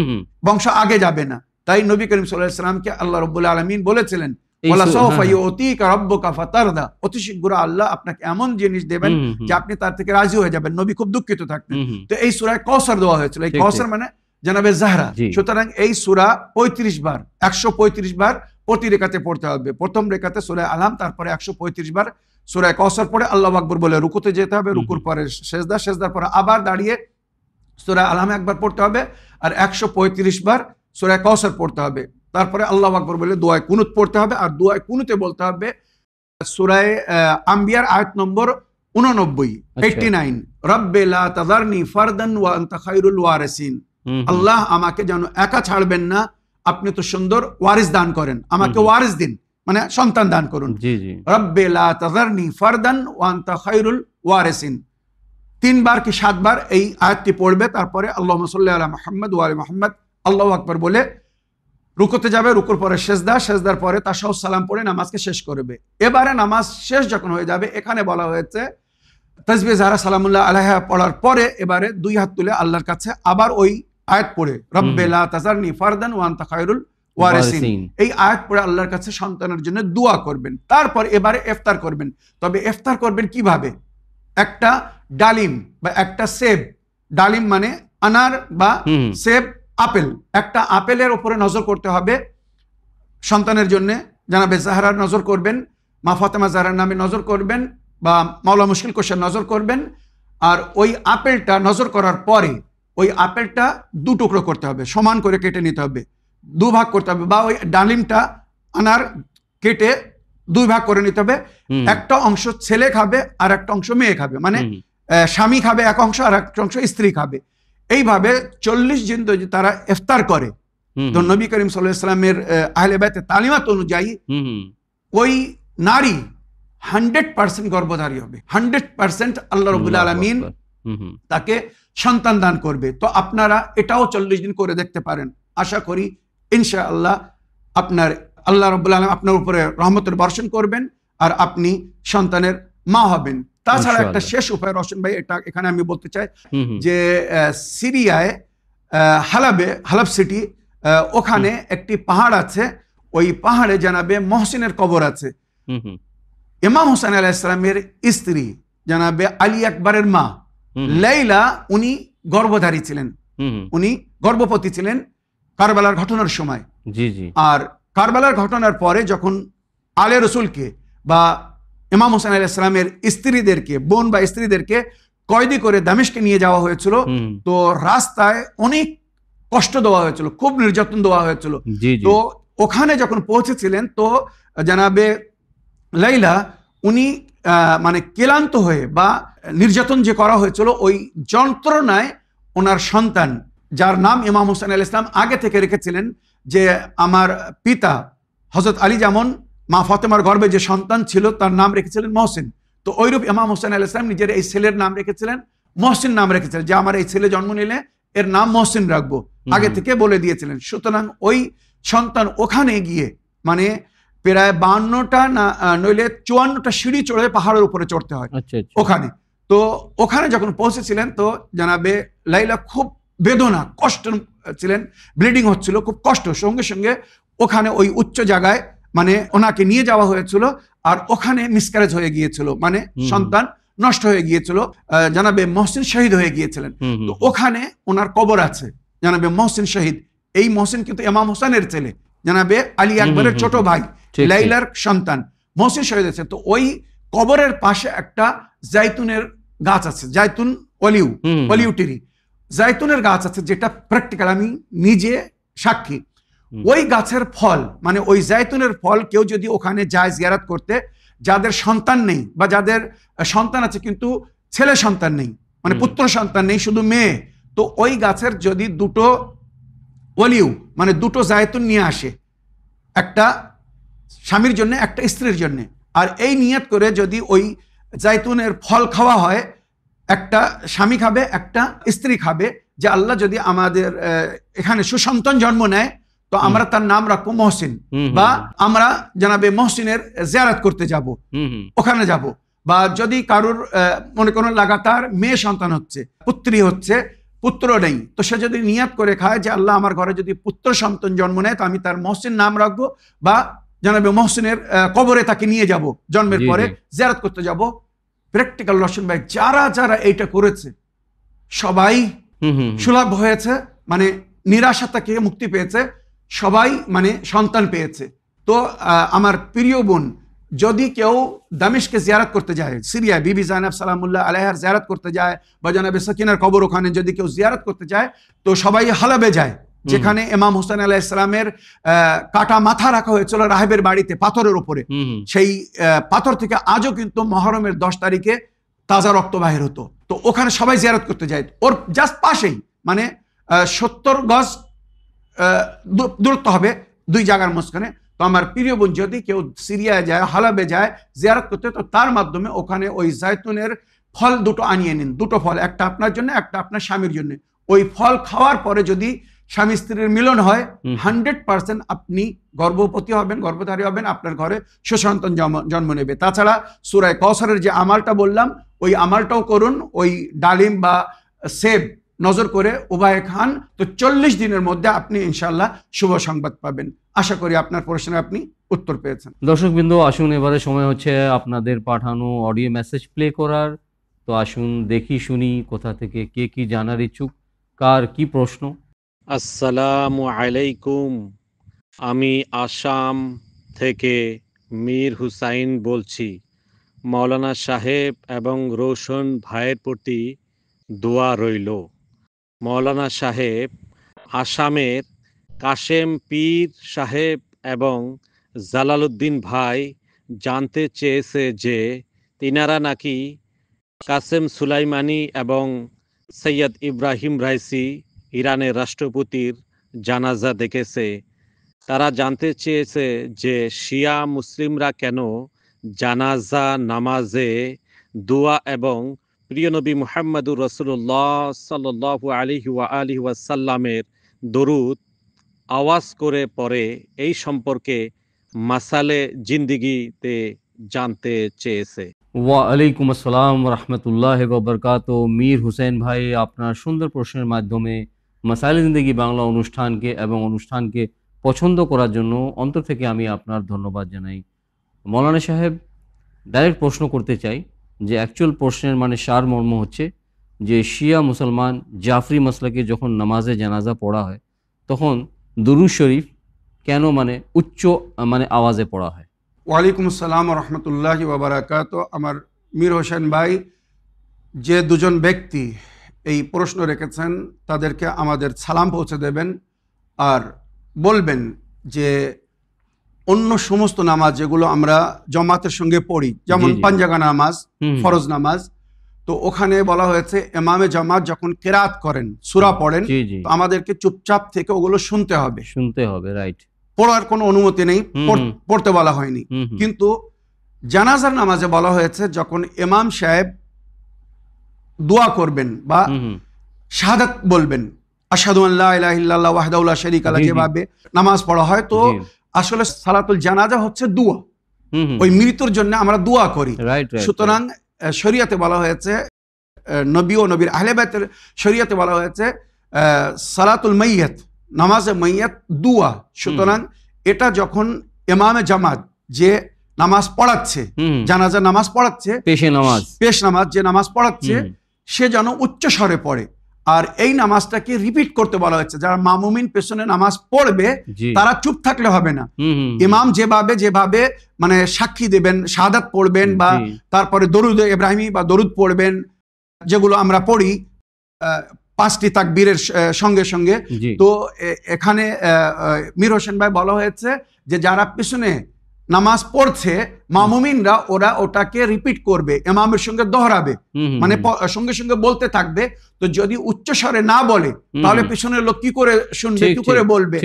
বংশ আগে যাবে না। তাই নবী করিম সাল্লাল্লাহু আলাইহি ওয়াসাল্লামকে আল্লাহ রাব্বুল আলামিন বলেছিলেন, ওয়ালা সাওফা ইউতিকা রাব্বুকা ফাতারদা, অতি শীঘ্র আল্লাহ আপনাকে এমন জিনিস দেবেন যে আপনি তার থেকে রাজি হয়ে যাবেন। নবী খুব দুঃখিত থাকতেন। তো এই সূরা কাউসার দেওয়া হয়েছিল। এই কাউসার মানে জনাবে জাহরা। সুতরাং এই সূরা 35 বার, 135 বার প্রতি রাকাতে পড়তে হবে। প্রথম রাকাতে সূরা আলহাম, তারপরে 135 বার সূরা কাউসার পড়ে আল্লাহু আকবার বলে রুকুতে যেতে হবে, রুকুর পরে সেজদা, সেজদার পরে আবার দাঁড়িয়ে সূরা আলহাম একবার পড়তে হবে, আর 135 বার সূরা কাউসার পড়তে হবে। তারপরে আল্লাহু আকবার বলে দোয়া কুনুত পড়তে হবে, আর দোয়া কুনুতে বলতে হবে সূরা আম্বিয়ার আয়াত নম্বর 89, 89, রব্বে লা তাযারনি ফারদান ওয়া আনতা খায়রুল ওয়ারিসিন। আল্লাহ আমাকে যেন একা ছাড়বেন না, আপনি তো সুন্দর ওয়ারিস দান করেন, আমাকে ওয়ারিস দিন, মানে সন্তান দান করুন। রব্বে লা তাযারনি ফারদান ওয়া আনতা খায়রুল ওয়ারিসিন। 3 বার কি 7 বার এই আয়াতটি পড়বে। তারপরে আল্লাহুম্মা সাল্লি আলা মুহাম্মদ ওয়া আলি মুহাম্মদ, আল্লাহু আকবার বলে রুকুতে যাবে, রুকুর পরে সেজদা, সেজদার পরে তাশাহুদ সালাম পড়ে নামাজকে শেষ করবে। এবারে নামাজ শেষ যখন হয়ে যাবে, এখানে বলা হয়েছে তাসবিহ জাহরা সালামুল্লাহ আলাইহা পড়ার পরে এবারে 2 হাত তুলে আল্লাহর কাছে আবার ওই আয়াত পড়ে রব্বে লা তাযারনি ফারদান ওয়া আনতা খায়রুল ওয়ারিসিন, এই আয়াত পড়ে আল্লাহর কাছে সন্তানের জন্য দোয়া করবেন। তারপর এবারে ইফতার করবেন। তবে ইফতার করবেন কিভাবে? একটা ডালিম বা একটা সেব, ডালিম মানে আনার বা সেব আপেল, একটা আপেলের উপরে নজর করতে হবে সন্তানের জন্য। জানাবে জাহরার নজর করবেন, মা ফাতেমা জাহরার নামে নজর করবেন, বা মাওলা মুশকিল কোষের নজর করবেন। আর ওই আপেলটা নজর করার পরে ওই আপেলটা 2 টুকরো করতে হবে, সমান করে কেটে নিতে হবে। দুভাগ করতে হবে, বা ওই ডালিমটা আনার কেটে 2 ভাগ করে নিতে হবে। একটা অংশ ছেলে খাবে আর একটা অংশ মেয়ে খাবে, মানে স্বামী খাবে এক অংশ আর একটা অংশ স্ত্রী খাবে। এইভাবে 40 দিন যদি তারা ইফতার করে, তো নবী করিম সাল্লাল্লাহু আলাইহি ওয়াসাল্লামের আহলে বাইতের তালিমাত অনুযায়ী ওই নারী 100% গর্ভধারী হবে, 100% আল্লাহ রাব্বুল আলামিন তাকে সন্তান দান করবে। তো আপনারা এটাও 40 দিন করে দেখতে পারেন। আশা করি ইনশাআল্লাহ আপনার আল্লাহ রাব্বুল আলামিন আপনার উপরে রহমতের বর্ষণ করবেন আর আপনি সন্তানের মা হবেন। তাছাড়া একটা শেষ উপায় রওশন ভাই, এটা এখানে আমি বলতে চাই যে সিরিয়ায় হালাব সিটি, ওখানে একটি পাহাড় আছে, ওই পাহাড়ে জানাবে মহসিনের কবর আছে। ইমাম হোসেন আলাইহিস সালামের স্ত্রী জানাবে আলী আকবরের মা লাইলা, উনি গর্ভধারী ছিলেন, উনি গর্ভবতী ছিলেন কারবালার ঘটনার সময়। আর কারবালার ঘটনার পরে যখন আলে রসুলকে বা ইমাম হোসেন আলাইহিস সালামের স্ত্রীদেরকে, বোন বা স্ত্রীদেরকে কয়েদি করে দামেস্কে নিয়ে যাওয়া হয়েছিল, তো রাস্তায় অনেক কষ্ট দেওয়া হয়েছিল, খুব নির্যাতন দেওয়া হয়েছিল। তো ওখানে যখন পৌঁছেছিলেন, তো জানাবে লাইলা উনি মানে ক্লান্ত হয়ে বা নির্যাতন যে করা হয়েছিল ওই যন্ত্রণায় ওনার সন্তান, যার নাম ইমাম হোসেন আলাইহিস সালাম আগে থেকে রেখেছিলেন, যে আমার পিতা হযরত আলী যেমন মা ফাতেমার গর্ভে যে সন্তান ছিল তার নাম রেখেছিলেন মহসিন, তো ওইরূপ ইমাম হোসেন আলাইহিস সালাম নিজের এই ছেলের নাম রেখেছিলেন মহসিন, নাম রেখেছিলেন যে আমার এই ছেলে জন্ম নিলে এর নাম মহসিন রাখবো, আগে থেকে বলে দিয়েছিলেন। সুতরাং ওই সন্তান ওখানে গিয়ে মানে প্রায় 52টা না নইলে 54টা সিঁড়ি চড়ে পাহাড়ের উপরে চড়তে হয় ওখানে। তো ওখানে যখন পৌঁছেছিলেন, তো জানাবে লাইলা খুব বেদনা কষ্ট ছিলেন, ব্লিডিং হচ্ছিল, খুব কষ্ট, সঙ্গে সঙ্গে ওখানে ওই উচ্চ জায়গায় মানে ওনাকে নিয়ে যাওয়া হয়েছিল, আর ওখানে মিসক্যারেজ হয়ে গিয়েছিল, মানে সন্তান নষ্ট হয়ে গিয়েছিল, জানাবে মহসিন শহীদ হয়ে গিয়েছিলেন। তো ওখানে ওনার কবর আছে, জানাবে মহসিন শহীদ। এই মহসিন কিন্তু ইমাম হোসেনের ছেলে, জানাবে আলী আকবরের ছোট ভাই, লাইলার সন্তান মহসিন শহীদ আছে। তো ওই কবরের পাশে একটা জাইতুনের গাছ আছে, জাইতুন অলিউ ট্রি, জাইতুনের গাছ আছে, যেটা প্র্যাকটিক্যাল আমি নিজে সাক্ষী। ওই গাছের ফল মানে ওই জাইতুনের ফল কেউ যদি ওখানে যায় জিয়ারত করতে, যাদের সন্তান নেই বা যাদের সন্তান আছে কিন্তু ছেলে সন্তান নেই, মানে পুত্র সন্তান নেই, শুধু মেয়ে, তো ওই গাছের যদি 2টো অলিউ মানে 2টো জাইতুন নিয়ে আসে, একটা স্বামীর জন্য একটা স্ত্রীর জন্য, আর এই নিয়ত করে যদি ওই জাইতুনের ফল খাওয়া হয়, একটা স্বামী খাবে একটা স্ত্রী খাবে, যে আল্লাহ যদি আমাদের এখানে সুসন্তান জন্ম নেয় তো আমরা তার নাম রাখবো মহসিন, বা আমরা জানাবে মহসিনের জিয়ারত করতে যাব, ওখানে যাব। বা যদি কারুর মনে করুন লাগাতার মেয়ে সন্তান হচ্ছে, পুত্রী হচ্ছে, পুত্র নেই, তো সে যদি নিয়াত করে খায় যে আল্লাহ আমার ঘরে যদি পুত্র সন্তান জন্ম নেয় তো আমি তার মহসিন নাম রাখবো, বা জানাবে মহসিনের কবরে তাকে নিয়ে যাব, জন্মের পরে জিয়ারত করতে যাব। প্র্যাকটিক্যাল রওশন ভাই, যারা যারা এইটা করেছে সবাই সুলভ হয়েছে, মানে নিরাশা থেকে মুক্তি পেয়েছে, সবাই মানে সন্তান পেয়েছে। তো আমার প্রিয় বোন, যদি কেউ দামেস্কে জিয়ারত করতে যায়, সিরিয়ায় বিবি জাইনাব সালামুল্লাহ আলাইহার জিয়ারত করতে যায়, বা জানাবে সাকিনার কবর ওখানে যদি কেউ জিয়ারত করতে যায়, তো সবাই হালাবে যায়, যেখানে ইমাম হোসেন আলাইহিস সালামের কাটা মাথা রাখা হয়েছিল রাহেবের বাড়িতে পাথরের উপরে। সেই পাথর থেকে আজও কিন্তু মুহররমের 10 তারিখে তাজা রক্ত বাহির হতো। তো ওখানে সবাই জিয়ারত করতে যায়, ওর জাস্ট পাশেই, মানে 70 গজ দূরত্ব হবে 2 জায়গার মাঝখানে। তো আমার প্রিয় বোন, যদি কেউ সিরিয়ায় যায়, হালাবে যায় জিয়ারত করতে, তো তার মাধ্যমে ওখানে ওই জাইতুনের ফল 2টো আনিয়ে নিন, 2টো ফল, একটা আপনার জন্য একটা আপনার স্বামীর জন্য। ওই ফল খাওয়ার পরে যদি স্বামী স্ত্রীর মিলন হয় 100% আপনি গর্ভবতী হবেন, গর্ভধারী হবেন, আপনার ঘরে সুসন্তান জন্ম নেবে। তাছাড়া সূরা কাউসারের যে আমলটা বললাম, ওই আমলটাও করুন, ওই ডালিম বা সেব নজর করে উভয় খান, তো 40 দিনের মধ্যে আপনি ইনশাআল্লাহ শুভ সংবাদ পাবেন। আশা করি আপনার প্রশ্নের আপনি উত্তর পেয়েছেন। দর্শকবৃন্দ, আসুন এবারে সময় হচ্ছে আপনাদের পাঠানো অডিও মেসেজ প্লে করার। তো আসুন দেখি শুনি কোথা থেকে কে কি জানার ইচ্ছুক, কার কি প্রশ্ন। আসসালামু আলাইকুম, আমি আসাম থেকে মীর হুসাইন বলছি। মাওলানা সাহেব এবং রোশন ভাইয়ের প্রতি দোয়া রইল। মাওলানা সাহেব, আসামের কাশেম পীর সাহেব এবং জালালউদ্দিন ভাই জানতে চেয়েছে যে তিনারা নাকি কাসেম সুলাইমানি এবং সৈয়দ ইব্রাহিম রাইসি ইরানের রাষ্ট্রপতির জানাজা দেখেছে। তারা জানতে চেয়েছে যে শিয়া মুসলিমরা কেন জানাজা নামাজে দোয়া এবং প্রিয় নবী মুহাম্মদুর রাসূলুল্লাহ সাল্লাল্লাহু আলাইহি ওয়া আলিহি ওয়াসাল্লামের দরুদ আওয়াজ করে পড়ে, এই সম্পর্কে মাসালে জিন্দিগিতে জানতে চেয়েছে। ওয়ালাইকুম আসসালাম রহমতুল্লাহ ববরকাত। মীর হুসেন ভাই, আপনার সুন্দর প্রশ্নের মাধ্যমে মাসাইল জিন্দেগি বাংলা অনুষ্ঠানকে পছন্দ করার জন্য অন্তর থেকে আমি আপনার ধন্যবাদ জানাই। মৌলানা সাহেব, ডাইরেক্ট প্রশ্ন করতে চাই যে অ্যাকচুয়াল প্রশ্নের মানে সারমর্ম হচ্ছে যে শিয়া মুসলমান জাফরি মাসলাকে যখন নামাজে জানাজা পড়া হয় তখন দুরূদ শরীফ কেন উচ্চ আওয়াজে পড়া হয়? ওয়ালাইকুম আসসালাম রহমতুল্লাহি ওয়া বারাকাতুহু। আমার মীর হোসেন ভাই, যে দুজন ব্যক্তি এই প্রশ্ন রেখেছেন তাদেরকে আমাদের সালাম পৌঁছে দেবেন আর বলবেন যে অন্য সমস্ত নামাজ যেগুলো আমরা জামাতের সঙ্গে পড়ি, যেমন পাঞ্জাগা নামাজ, ফরজ নামাজ, তো ওখানে বলা হয়েছে ইমামে জামাত যখন কেরাত করেন, সূরা পড়েন, তো আমাদেরকে চুপচাপ থেকে ওগুলো শুনতে হবে, রাইট। পড়ার কোনো অনুমতি নেই, পড়তে বলা হয়নি। কিন্তু জানাজার নামাজে বলা হয়েছে যখন ইমাম সাহেব দোয়া করবেন বা শাহাদাত বলবেন, আশহাদু আল্লা ইলাহা ইল্লাল্লাহ ওয়াহদাহু লা শারীকা লাহু, যেভাবে নামাজ পড়া হয়, তো আসলে সালাতুল জানাজা হচ্ছে দোয়া, ওই মৃত্যুর জন্য আমরা দোয়া করি। সুতরাং শরীয়তে বলা হয়েছে, নবী ও নবীর আহলে বাইতের শরীয়তে বলা হয়েছে সালাতুল মাইয়াত, নামাজে মাইয়াত দোয়া। সুতরাং এটা যখন ইমামে জামাত যে নামাজ পড়াচ্ছে, জানাজা নামাজ পড়াচ্ছে, পেশ নামাজ যে নামাজ পড়াচ্ছে, সে যেন উচ্চ স্বরে পড়ে। আর এই নামাজটাকে রিপিট করতে বলা হয়েছে। যারা মামুমিন পেছনে নামাজ পড়বে তারা চুপ থাকলে হবে না। ইমাম যেভাবে সাক্ষী দেবেন, শাহাদাত পড়বেন বা তারপরে দরুদ ইব্রাহিমি বা দরুদ পড়বেন, যেগুলো আমরা পড়ি 5টি তাকবীরের সঙ্গে সঙ্গে। তো এখানে মীর হোসেন ভাই বলা হয়েছে যে যারা পিছনে নামাজ পড়ছে মামুমিনরা, ওরা ওটাকে রিপিট করবে, ইমামের সঙ্গে দোহরাবে, সঙ্গে সঙ্গে বলতে থাকবে। তো যদি উচ্চ স্বরে না বলে তাহলে পিছনের লোক কি করে শুনবে, কি করে বলবে?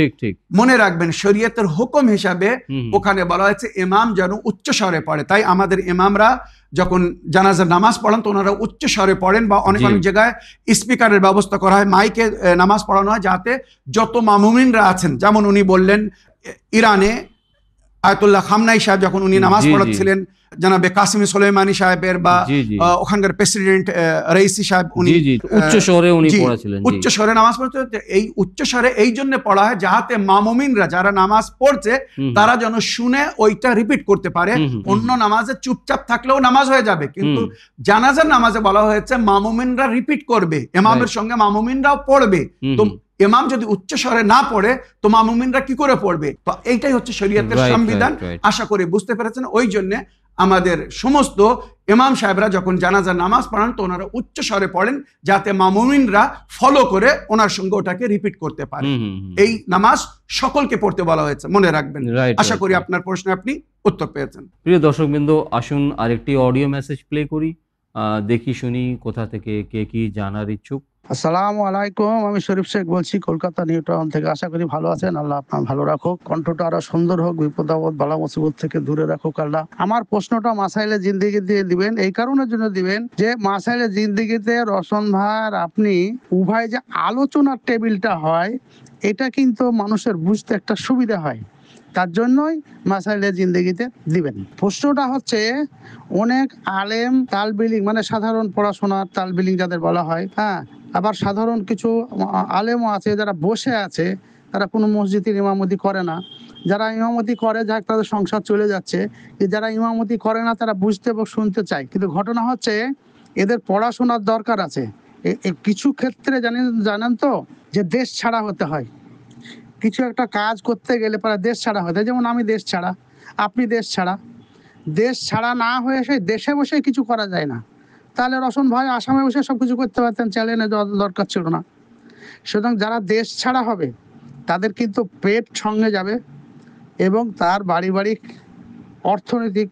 মনে রাখবেন শরীয়তের হুকুম হিসাবে ওখানে বলা হয়েছে ইমাম যেন উচ্চ স্বরে পড়ে। তাই আমাদের ইমামরা যখন জানাজার নামাজ পড়ান তো ওনারা উচ্চ স্বরে পড়েন, বা অনেক অনেক জায়গায় স্পিকারের ব্যবস্থা করা হয়, মাইকে নামাজ পড়ানো হয়, যাতে যত মামুমিনরা আছেন, যেমন উনি বললেন ইরানে আয়াতুল্লাহ খামনাই সাহেব যখন উনি নামাজ পড়াচ্ছিলেন জানাবে কাসিম সুলাইমানি সাহেবের বা ওখানকার প্রেসিডেন্ট রাইসি সাহেব, উনি উচ্চ স্বরে পড়াছিলেন, উচ্চ স্বরে নামাজ পড়তে। এই উচ্চ স্বরে এই জন্য পড়া হয় যাতে মামুমিনরা যারা নামাজ পড়ছে তারা যেন শুনে ওইটা রিপিট করতে পারে। অন্য নামাজে চুপচাপ থাকলেও নামাজ হয়ে যাবে, কিন্তু জানাজার নামাজে বলা হয়েছে মামুমিনরা রিপিট করবে, ইমামের সঙ্গে মামুমিনরাও পড়বে। তো ইমাম যদি উচ্চ স্বরে না পড়ে তো মামুমিনরা কি করে পড়বে? তো এইটাই হচ্ছে শরীয়তের সংবিধান। আশা করি বুঝতে পেরেছেন। ওই জন্য আমাদের সমস্ত ইমাম সাহেবরা যখন জানাজার নামাজ পড়ান তো ওনারা উচ্চ স্বরে পড়েন, যাতে মামুমিনরা ফলো করে ওনার সঙ্গে ওটাকে রিপিট করতে পারে। এই নামাজ সকলকে পড়তে বলা হয়েছে, মনে রাখবেন। আশা করি আপনার প্রশ্নে আপনি উত্তর পেয়েছেন। প্রিয় দর্শকবৃন্দ, আসুন আরেকটি অডিও মেসেজ প্লে করি, দেখি শুনি কোথা থেকে কে কি জানার ইচ্ছুক। আসসালামু আলাইকুম, আমি শরীফ শেখ বলছি কলকাতা নিউ টাউন থেকে। আশা করি ভালো আছেন, আল্লাহ আপনার ভালো রাখুক, কণ্ঠটা আরো সুন্দর হোক, বিপদ আপদ বালা মুসিবত থেকে দূরে রাখুক আল্লাহ। আমার প্রশ্নটা মাসাইলে জিন্দেগি দিয়ে দিবেন, এই কারণের জন্য দিবেন যে মাসাইলে জিন্দেগিতে রওশন ভাইয়ের আপনি উভয় যে আলোচনার টেবিলটা হয়, এটা কিন্তু মানুষের বুঝতে একটা সুবিধা হয়, তার জন্যই মাসাইলে জিন্দেগিতে দিবেন। প্রশ্নটা হচ্ছে, অনেক আলেম তালবিলিং সাধারণ পড়াশোনার তালবিলিং যাদের বলা হয়, আবার সাধারণ কিছু আলেমও আছে যারা বসে আছে, তারা কোনো মসজিদের ইমামতি করে না। যারা ইমামতি করে যাক তাদের সংসার চলে যাচ্ছে, যারা ইমামতি করে না তারা বুঝতে এবং শুনতে চায়। কিন্তু ঘটনা হচ্ছে এদের পড়াশোনার দরকার আছে। কিছু ক্ষেত্রে জানেন তো যে দেশ ছাড়া হতে হয়, কিছু একটা কাজ করতে গেলে পরে দেশ ছাড়া হতে হয়। যেমন আমি দেশ ছাড়া, আপনি দেশ ছাড়া না হয়ে সেই দেশে বসে কিছু করা যায় না। তাহলে রওশন ভাই আসামে বসে সবকিছু করতে পারতেন, চ্যালেঞ্জের দরকার ছিল না। সুতরাং যারা দেশ ছাড়া হবে তাদের কিন্তু পেট সঙ্গে যাবে এবং তার পারিবারিক অর্থনৈতিক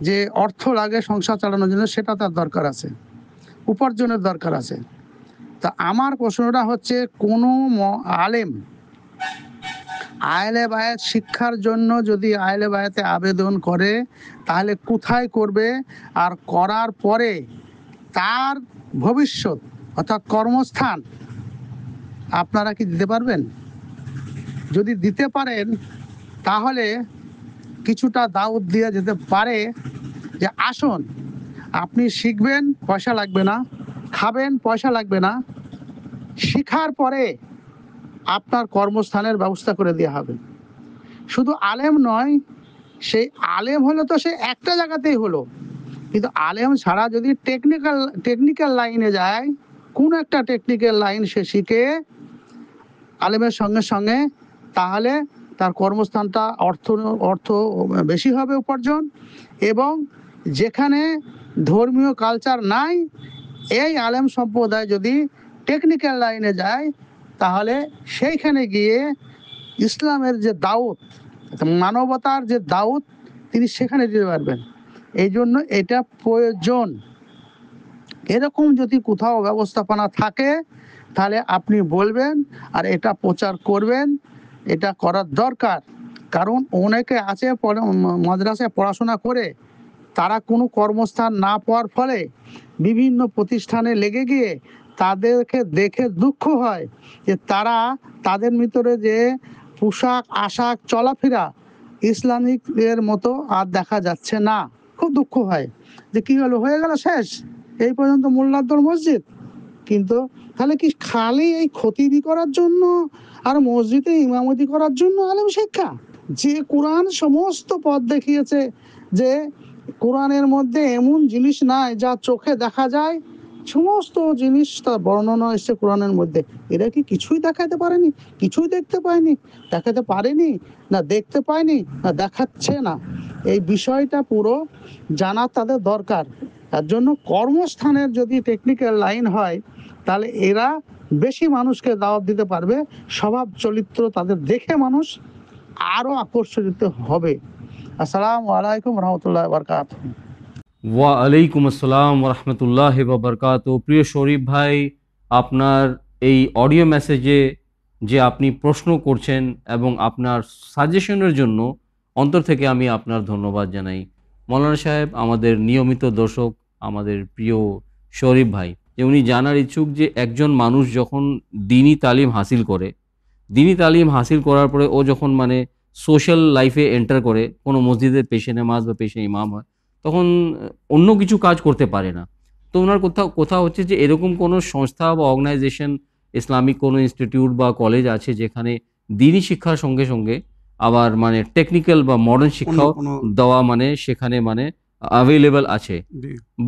যে অর্থ লাগে সংসার চালানোর জন্য সেটা তার দরকার আছে, উপার্জনের দরকার আছে। তা আমার প্রশ্নটা হচ্ছে, কোনো আলেম আহলে বায়াত শিক্ষার জন্য যদি আহলে বায়াতে আবেদন করে তাহলে কোথায় করবে, আর করার পরে তার ভবিষ্যৎ অর্থাৎ কর্মস্থান আপনারা কি দিতে পারবেন? যদি দিতে পারেন তাহলে কিছুটা দাওয়াত দিয়ে যেতে পারে যে আসুন আপনি শিখবেন, পয়সা লাগবে না, খাবেন, পয়সা লাগবে না, শিখার পরে আপনার কর্মস্থানের ব্যবস্থা করে দেওয়া হবে। শুধু আলেম নয়, সেই আলেম হলো তো সে একটা জায়গাতেই হলো, কিন্তু আলেম ছাড়া যদি টেকনিক্যাল লাইনে যায়, কোন একটা টেকনিক্যাল লাইন সে শিখে আলেমের সঙ্গে সঙ্গে, তাহলে তার কর্মস্থানটা অর্থ বেশি হবে উপার্জন। এবং যেখানে ধর্মীয় কালচার নাই, এই আলেম সম্প্রদায় যদি টেকনিক্যাল লাইনে যায় তাহলে সেইখানে গিয়ে ইসলামের যে দাওয়াত, মানবতার যে দাওয়াত, তিনি সেখানে দিতে পারবেন। এই জন্য এটা প্রয়োজন। এরকম যদি কোথাও ব্যবস্থাপনা থাকে তাহলে আপনি বলবেন আর এটা প্রচার করবেন, এটা করার দরকার। কারণ অনেকে আছে মাদ্রাসায় পড়াশোনা করে তারা কোনো কর্মস্থান না পাওয়ার ফলে বিভিন্ন প্রতিষ্ঠানে লেগে গিয়ে তাদেরকে দেখে দুঃখ হয় যে তাদের ভিতরে যে পোশাক আশাক চলাফেরা ইসলামিক এর মতো আর দেখা যাচ্ছে না। খুব দুঃখ হয় যে কি হলো, হয়ে গেল শেষ, এই পর্যন্ত মোল্লাদ্দর মসজিদ। কিন্তু তাহলে কি খালি এই খতিবি করার জন্য আর মসজিদে ইমামতি করার জন্য আলেম শিক্ষা? যে কোরআন সমস্ত পথ দেখিয়েছে, যে কোরআনের মধ্যে এমন জিনিস নাই যা চোখে দেখা যায়, সমস্ত জিনিস তার বর্ণনা এসছে কোরআনের মধ্যে। এরা কি কিছুই দেখাতে পারেনি, কিছুই দেখতে পায়নি, দেখাতে পারেনি, না দেখতে পায়নি, না দেখাচ্ছে না? এই বিষয়টা পুরো জানা তাদের দরকার। তার জন্য কর্মস্থানের যদি টেকনিক্যাল লাইন হয় তাহলে এরা বেশি মানুষকে দাওয়াত দিতে পারবে, স্বভাব চরিত্র তাদের দেখে মানুষ আরো আকর্ষিত হবে। আসসালামু আলাইকুম রহমতুল্লাহ বারকাতুহু। ওয়ালাইকুম আসসালাম রহমতুল্লাহ বাবরকাত। প্রিয় শরীফ ভাই, আপনার এই অডিও মেসেজে যে আপনি প্রশ্ন করছেন এবং আপনার সাজেশনের জন্য অন্তর থেকে আমি আপনার ধন্যবাদ জানাই। মৌলানা সাহেব, আমাদের নিয়মিত দর্শক, আমাদের প্রিয় শরীফ ভাই, যে উনি জানার ইচ্ছুক যে একজন মানুষ যখন দিনী তালিম হাসিল করে, দিনী তালিম হাসিল করার পরে ও যখন মানে সোশ্যাল লাইফে এন্টার করে, কোনো মসজিদের পেশে নামাজ বা পেশে ইমাম হয়, তখন অন্য কিছু কাজ করতে পারে না। তো ওনার কোথাও হচ্ছে যে এরকম কোনো সংস্থা বা অর্গানাইজেশন, ইসলামিক কোনো ইনস্টিটিউট বা কলেজ আছে যেখানে দিনী শিক্ষার সঙ্গে সঙ্গে আবার মানে টেকনিক্যাল বা মডার্ন শিক্ষাও দেওয়া মানে সেখানে মানে অ্যাভেলেবল আছে,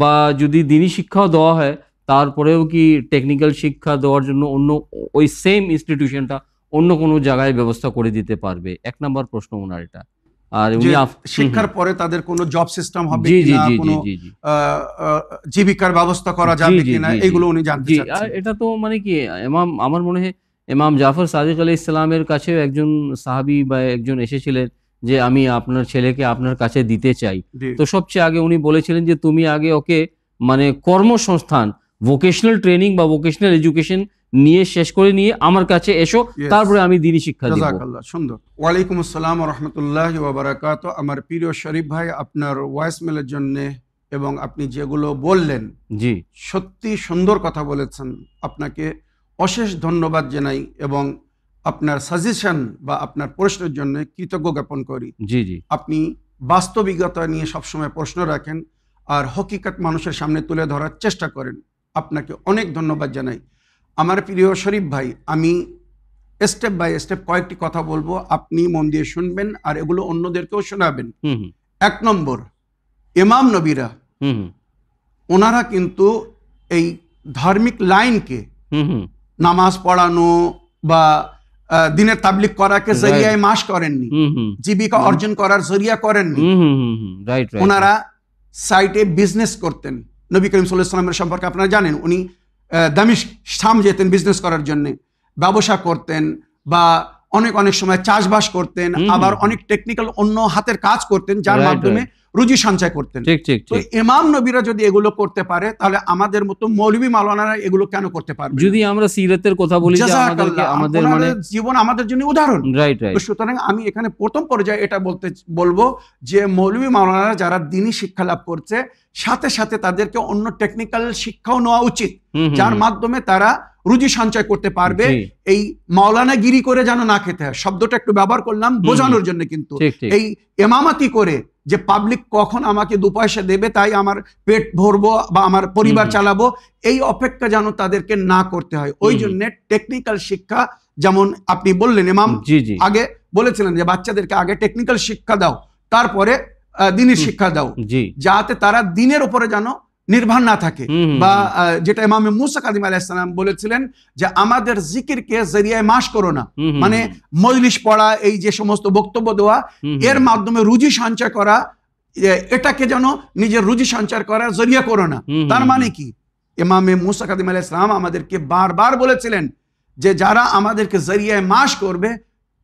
বা যদি দিনী শিক্ষাও দেওয়া হয় তারপরেও কি টেকনিক্যাল শিক্ষা দেওয়ার জন্য অন্য ওই সেম ইনস্টিটিউশনটা অন্য কোনো জায়গায় ব্যবস্থা করে দিতে পারবে? এক নম্বর প্রশ্ন ওনার এটা। আর উনি শিক্ষার পরে তাদের কোনো জব সিস্টেম হবে কিনা, কোনো জীবিকার ব্যবস্থা করা যাবে কিনা, এগুলো উনি জানতে চাচ্ছেন। এটা তো মানে কি আমার মনে হয় ইমাম জাফর সাদিক আলাইহিস সালামের কাছে একজন সাহাবী বা একজন এসেছিলেন যে আমি আপনার ছেলেকে আপনার কাছে দিতে চাই। তো সবচেয়ে আগে উনি বলেছিলেন যে তুমি আগে ওকে মানে কর্মসংস্থান, ভোকেশনাল ট্রেনিং বা ভোকেশনাল এডুকেশন নিয়ে শেষ করে নিয়ে আমার কাছে এসো, তারপরে আমি দ্বীনি শিক্ষা দেব। জাযাকাল্লাহ, সুন্দর। ওয়ালাইকুম আসসালাম ওয়া রাহমাতুল্লাহি ওয়া বারাকাতুহু। আমার প্রিয় শরীফ ভাই, আপনার ভয়েস মেলের জন্য এবং আপনি যেগুলো বললেন, জি সত্যি সুন্দর কথা বলেছেন। আপনাকে অশেষ ধন্যবাদ জানাই এবং আপনার সাজেশন বা আপনার প্রশ্নের জন্য কৃতজ্ঞ জ্ঞাপন করি। জি জি, আপনি বাস্তবিকতা নিয়ে সবসময় প্রশ্ন রাখেন আর হকিকত মানুষের সামনে তুলে ধরার চেষ্টা করেন। আপনাকে অনেক ধন্যবাদ জানাই। আমার প্রিয় শরীফ ভাই, আমি স্টেপ বাই স্টেপ কয়েকটি কথা বলবো, আপনি মন দিয়ে শুনবেন আর এগুলো অন্যদেরকেও শোনাবেন। এক নম্বর, ইমাম নবীরা ওনারা কিন্তু এই ধার্মিক লাইনকে নামাজ পড়ানো বা দিনের তাবলিগ করাকে জরিয়ায় মাস করেননি, জীবিকা অর্জন করার জরিয়া করেননি। ওনারা সাইটে বিজনেস করতেন। নবী করিম সাল্লাল্লাহু আলাইহি ওয়াসাল্লামের সম্পর্কে আপনারা জানেন, উনি দামিশক শাম যেতেন বিজনেস করার জন্য, ব্যবসা করতেন বা অনেক অনেক সময় চাষবাস করতেন, আবার অনেক টেকনিক্যাল অন্য হাতের কাজ করতেন, যার Right, মাধ্যমে রুজি সঞ্চয় করতেন। ঠিক ঠিক তো ঠিক। ইমাম নবীরা যদি এগুলো করতে পারে, তাহলে আমাদের মতো মৌলভী মাওলানারা এগুলো কেন করতে পারবে না? যদি আমরা সিরাতের কথা বলি যে জাযাকাল্লাহ, আমাদের মানে ওনাদের জীবন আমাদের জন্য উদাহরণ। Right right. তো সুতরাং আমি এখানে প্রথম পর্যায়ে এটা বলবো যে মৌলভী মাওলানারা যারা দ্বীনি শিক্ষা লাভ করছে, সাথে সাথে তাদেরকে অন্য টেকনিক্যাল শিক্ষাও নেওয়া উচিত, যার মাধ্যমে তারা রুজি সঞ্চয় করতে পারবে। এই মাওলানাগিরি করে যেন না খেতে হয়, শব্দটা একটু ব্যবহার করলাম বোঝানোর জন্য, কিন্তু এই এমামাতি করে যে পাবলিক কখন আমাকে 2 পয়সা দেবে তাই আমার পেট ভরবো বা আমার পরিবার চালাবো, এই অপেক্ষা যেন তাদেরকে না করতে হয়। ওই জন্য টেকনিক্যাল শিক্ষা, যেমন আপনি বললেন ইমাম আগে বলেছিলেন যে বাচ্চাদেরকে আগে টেকনিক্যাল শিক্ষা দাও, তারপরে দ্বীনের শিক্ষা দাও, যাতে তারা দ্বীনের উপরে যেন নির্ভর না থাকে। বা যেটা ইমাম মুসা কাযিম আলাইহিস সালাম বলেছিলেন যে আমাদের জিকিরকে জরিয়ায় মাস করো না, মানে মজলিস পড়া, এই যে সমস্ত বক্তব্য দেওয়া, এর মাধ্যমে রুজি সঞ্চয় করা, এটাকে যেন নিজের রুজি সঞ্চয় করার জরিয়া করো না। তার মানে কি, ইমাম মুসা কাযিম আলাইহিস সালাম আমাদেরকে বারবার বলেছিলেন যে যারা আমাদেরকে জরিয়ায় মাস করবে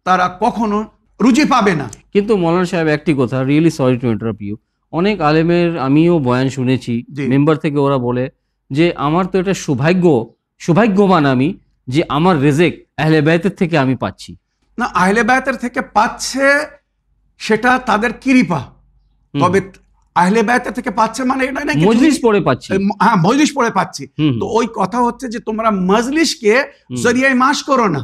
তারা কখনো রুজি পাবে না। কিন্তু মৌলানা সাহেব একটি কথা, really sorry to interrupt you, অনেক আলেমের আমিও বয়ান শুনেছি, মেম্বার থেকে ওরা বলে যে আমার তো এটা সৌভাগ্যবান আমি যে আমার রেজেক আহলে বায়তের থেকে আমি পাচ্ছি। না, আহলে বায়তের থেকে পাচ্ছে সেটা তাদের কৃপা, তবে আহলে বায়তের থেকে পাচ্ছে মানে এটা না মজলিস পড়ে পাচ্ছি। হ্যাঁ, মজলিস পড়ে পাচ্ছি। তো ওই কথা হচ্ছে যে তোমরা মজলিসকে জরিয়ায় মাস করো না,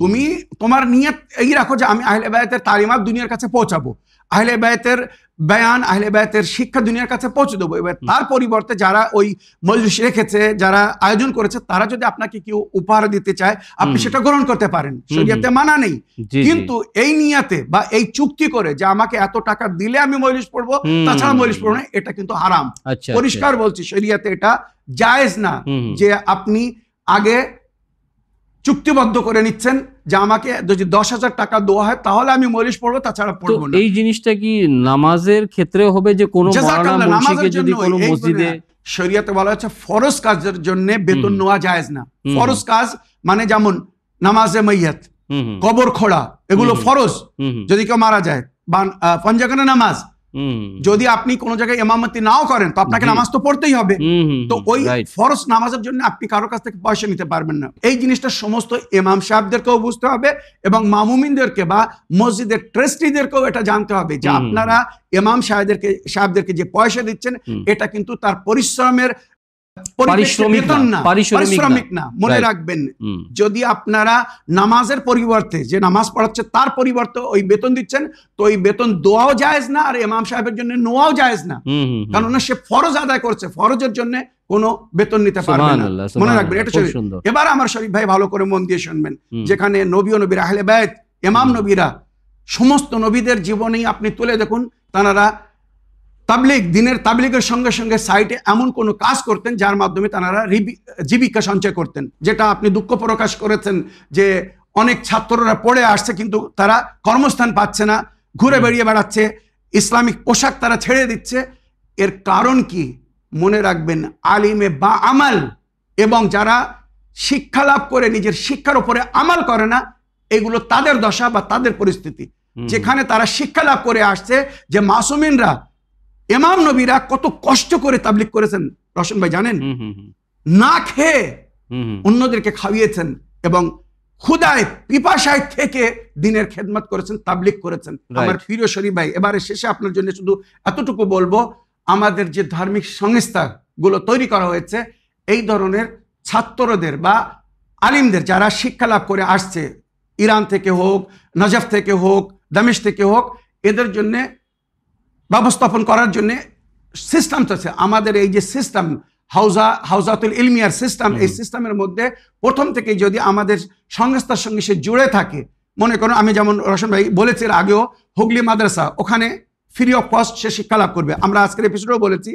তুমি তোমার নিয়ত এই রাখো যে আমি আহলে বায়তের তালিমাত দুনিয়ার কাছে পৌঁছাবো, আহলে বায়তের বয়ান, আহলে বায়তের শিক্ষা দুনিয়ার কাছে পৌঁছে দেবো। এবার তার পরিবর্তে যারা ওই মজলিস রেখেছে, যারা আয়োজন করেছে, তারা যদি আপনাকে কেউ উপহার দিতে চায় আপনি সেটা গ্রহণ করতে পারেন, শরীয়তে মানা নেই। কিন্তু এই নিয়াতে বা এই চুক্তি করে যে আমাকে এত টাকা দিলে আমি মজলিস পড়বো, তাছাড়া মজলিস পড়বো না, এটা কিন্তু হারাম। পরিষ্কার বলছি, শরীয়তে এটা জায়েজ না যে আপনি আগে চুক্তিবদ্ধ করে নিচ্ছেন যে আমাকে যদি 10,000 টাকা দেওয়া হয় তাহলে আমি মজলিস পড়বো, তাছাড়া পড়বো না। এই জিনিসটা কি নামাজের ক্ষেত্রে হবে যে কোনো মাওলানা মুন্সিকে যদি কোনো মসজিদে, শরীয়তে বলা হচ্ছে ফরজ কাজের জন্য বেতন নেওয়া জায়েজ না। ফরজ কাজ মানে যেমন নামাজে মাইয়াত, কবর খোঁড়া, এগুলো ফরজ, যদি কেউ মারা যায়, বা পঞ্জাগানা নামাজ, যদি আপনি কোন জায়গায় ইমামতি নাও করেন তো আপনাকে নামাজ তো পড়তেই হবে। তো ওই ফরজ নামাজের জন্য আপনি কারো কাছ থেকে পয়সা নিতে পারবেন না। এই জিনিসটা সমস্ত ইমাম সাহেবদেরকেও বুঝতে হবে এবং মামুমিনদেরকে বা মসজিদের ট্রাস্টিদেরকেও এটা জানতে হবে যে আপনারা ইমাম সাহেবদেরকে যে পয়সা দিচ্ছেন এটা কিন্তু তার পরিশ্রমের পারিশ্রমিক না। মনে রাখবেন, যদি আপনারা নামাজের পরিবর্তে যে নামাজ পড়াচ্ছে তার পরিবর্তে ওই বেতন দিচ্ছেন, তো ওই বেতন দেওয়াও জায়েজ না, আর ইমাম সাহেবের জন্য নেওয়াও জায়েজ না, কারণ সে ফরজ আদায় করছে, ফরজের জন্য কোনো বেতন নিতে পারবে না। মনে রাখবেন এটা। এবার আমার শরীফ ভাই ভালো করে মন দিয়ে শুনবেন, যেখানে নবী ও নবীর আহলে বায়ত, ইমাম নবীরা, সমস্ত নবীদের জীবনেই আপনি তুলে দেখুন, তারা তাবলিগ, দিনের তাবলিগের সঙ্গে সঙ্গে সাইটে এমন কোনো কাজ করতেন যার মাধ্যমে তারা জীবিকা সঞ্চয় করতেন। যেটা আপনি দুঃখ প্রকাশ করেছেন যে অনেক ছাত্ররা পড়ে আসছে কিন্তু তারা কর্মস্থান পাচ্ছে না, ঘুরে বেরিয়ে বেড়াচ্ছে, ইসলামিক পোশাক তারা ছেড়ে দিচ্ছে। এর কারণ কি? মনে রাখবেন, আলিমে বা আমাল এবং যারা শিক্ষা লাভ করে নিজের শিক্ষার উপরে আমাল করে না, এগুলো তাদের দশা বা তাদের পরিস্থিতি। যেখানে তারা শিক্ষা লাভ করে আসছে, যে মাসুমিনরা, ইমাম নবীরা কত কষ্ট করে তাবলিগ করেছেন, রশন ভাই জানেন, না খেয়ে অন্যদেরকে খাইয়েছেন এবং ক্ষুধায় পিপাসায় থেকে দিনের খেদমত করেছেন, তাবলিগ করেছেন। আমার প্রিয় শরীফ ভাই, এবারে শেষে আপনার জন্য শুধু এতটুকু বলবো, আমাদের যে ধার্মিক সংস্থাগুলো তৈরি করা হয়েছে, এই ধরনের ছাত্রদের বা আলিমদের যারা শিক্ষা লাভ করে আসছে, ইরান থেকে হোক, নজফ থেকে হোক, দামেস্ক থেকে হোক, এদের জন্য ব্যবস্থাপন করার জন্য সিস্টেম আছে। আমাদের এই যে সিস্টেম, হাউজাতুল ইলমিয়ার সিস্টেম, এই সিস্টেমের মধ্যে প্রথম থেকে যদি আমাদের সংস্থার সঙ্গে সে জুড়ে থাকে, মনে করুন আমি যেমন রশন ভাই বলেছি আগেও, হুগলি মাদ্রাসা, ওখানে ফ্রি অফ কস্ট সে শিক্ষা লাভ করবে। আমরা আজকের এপিসোডেও বলেছি,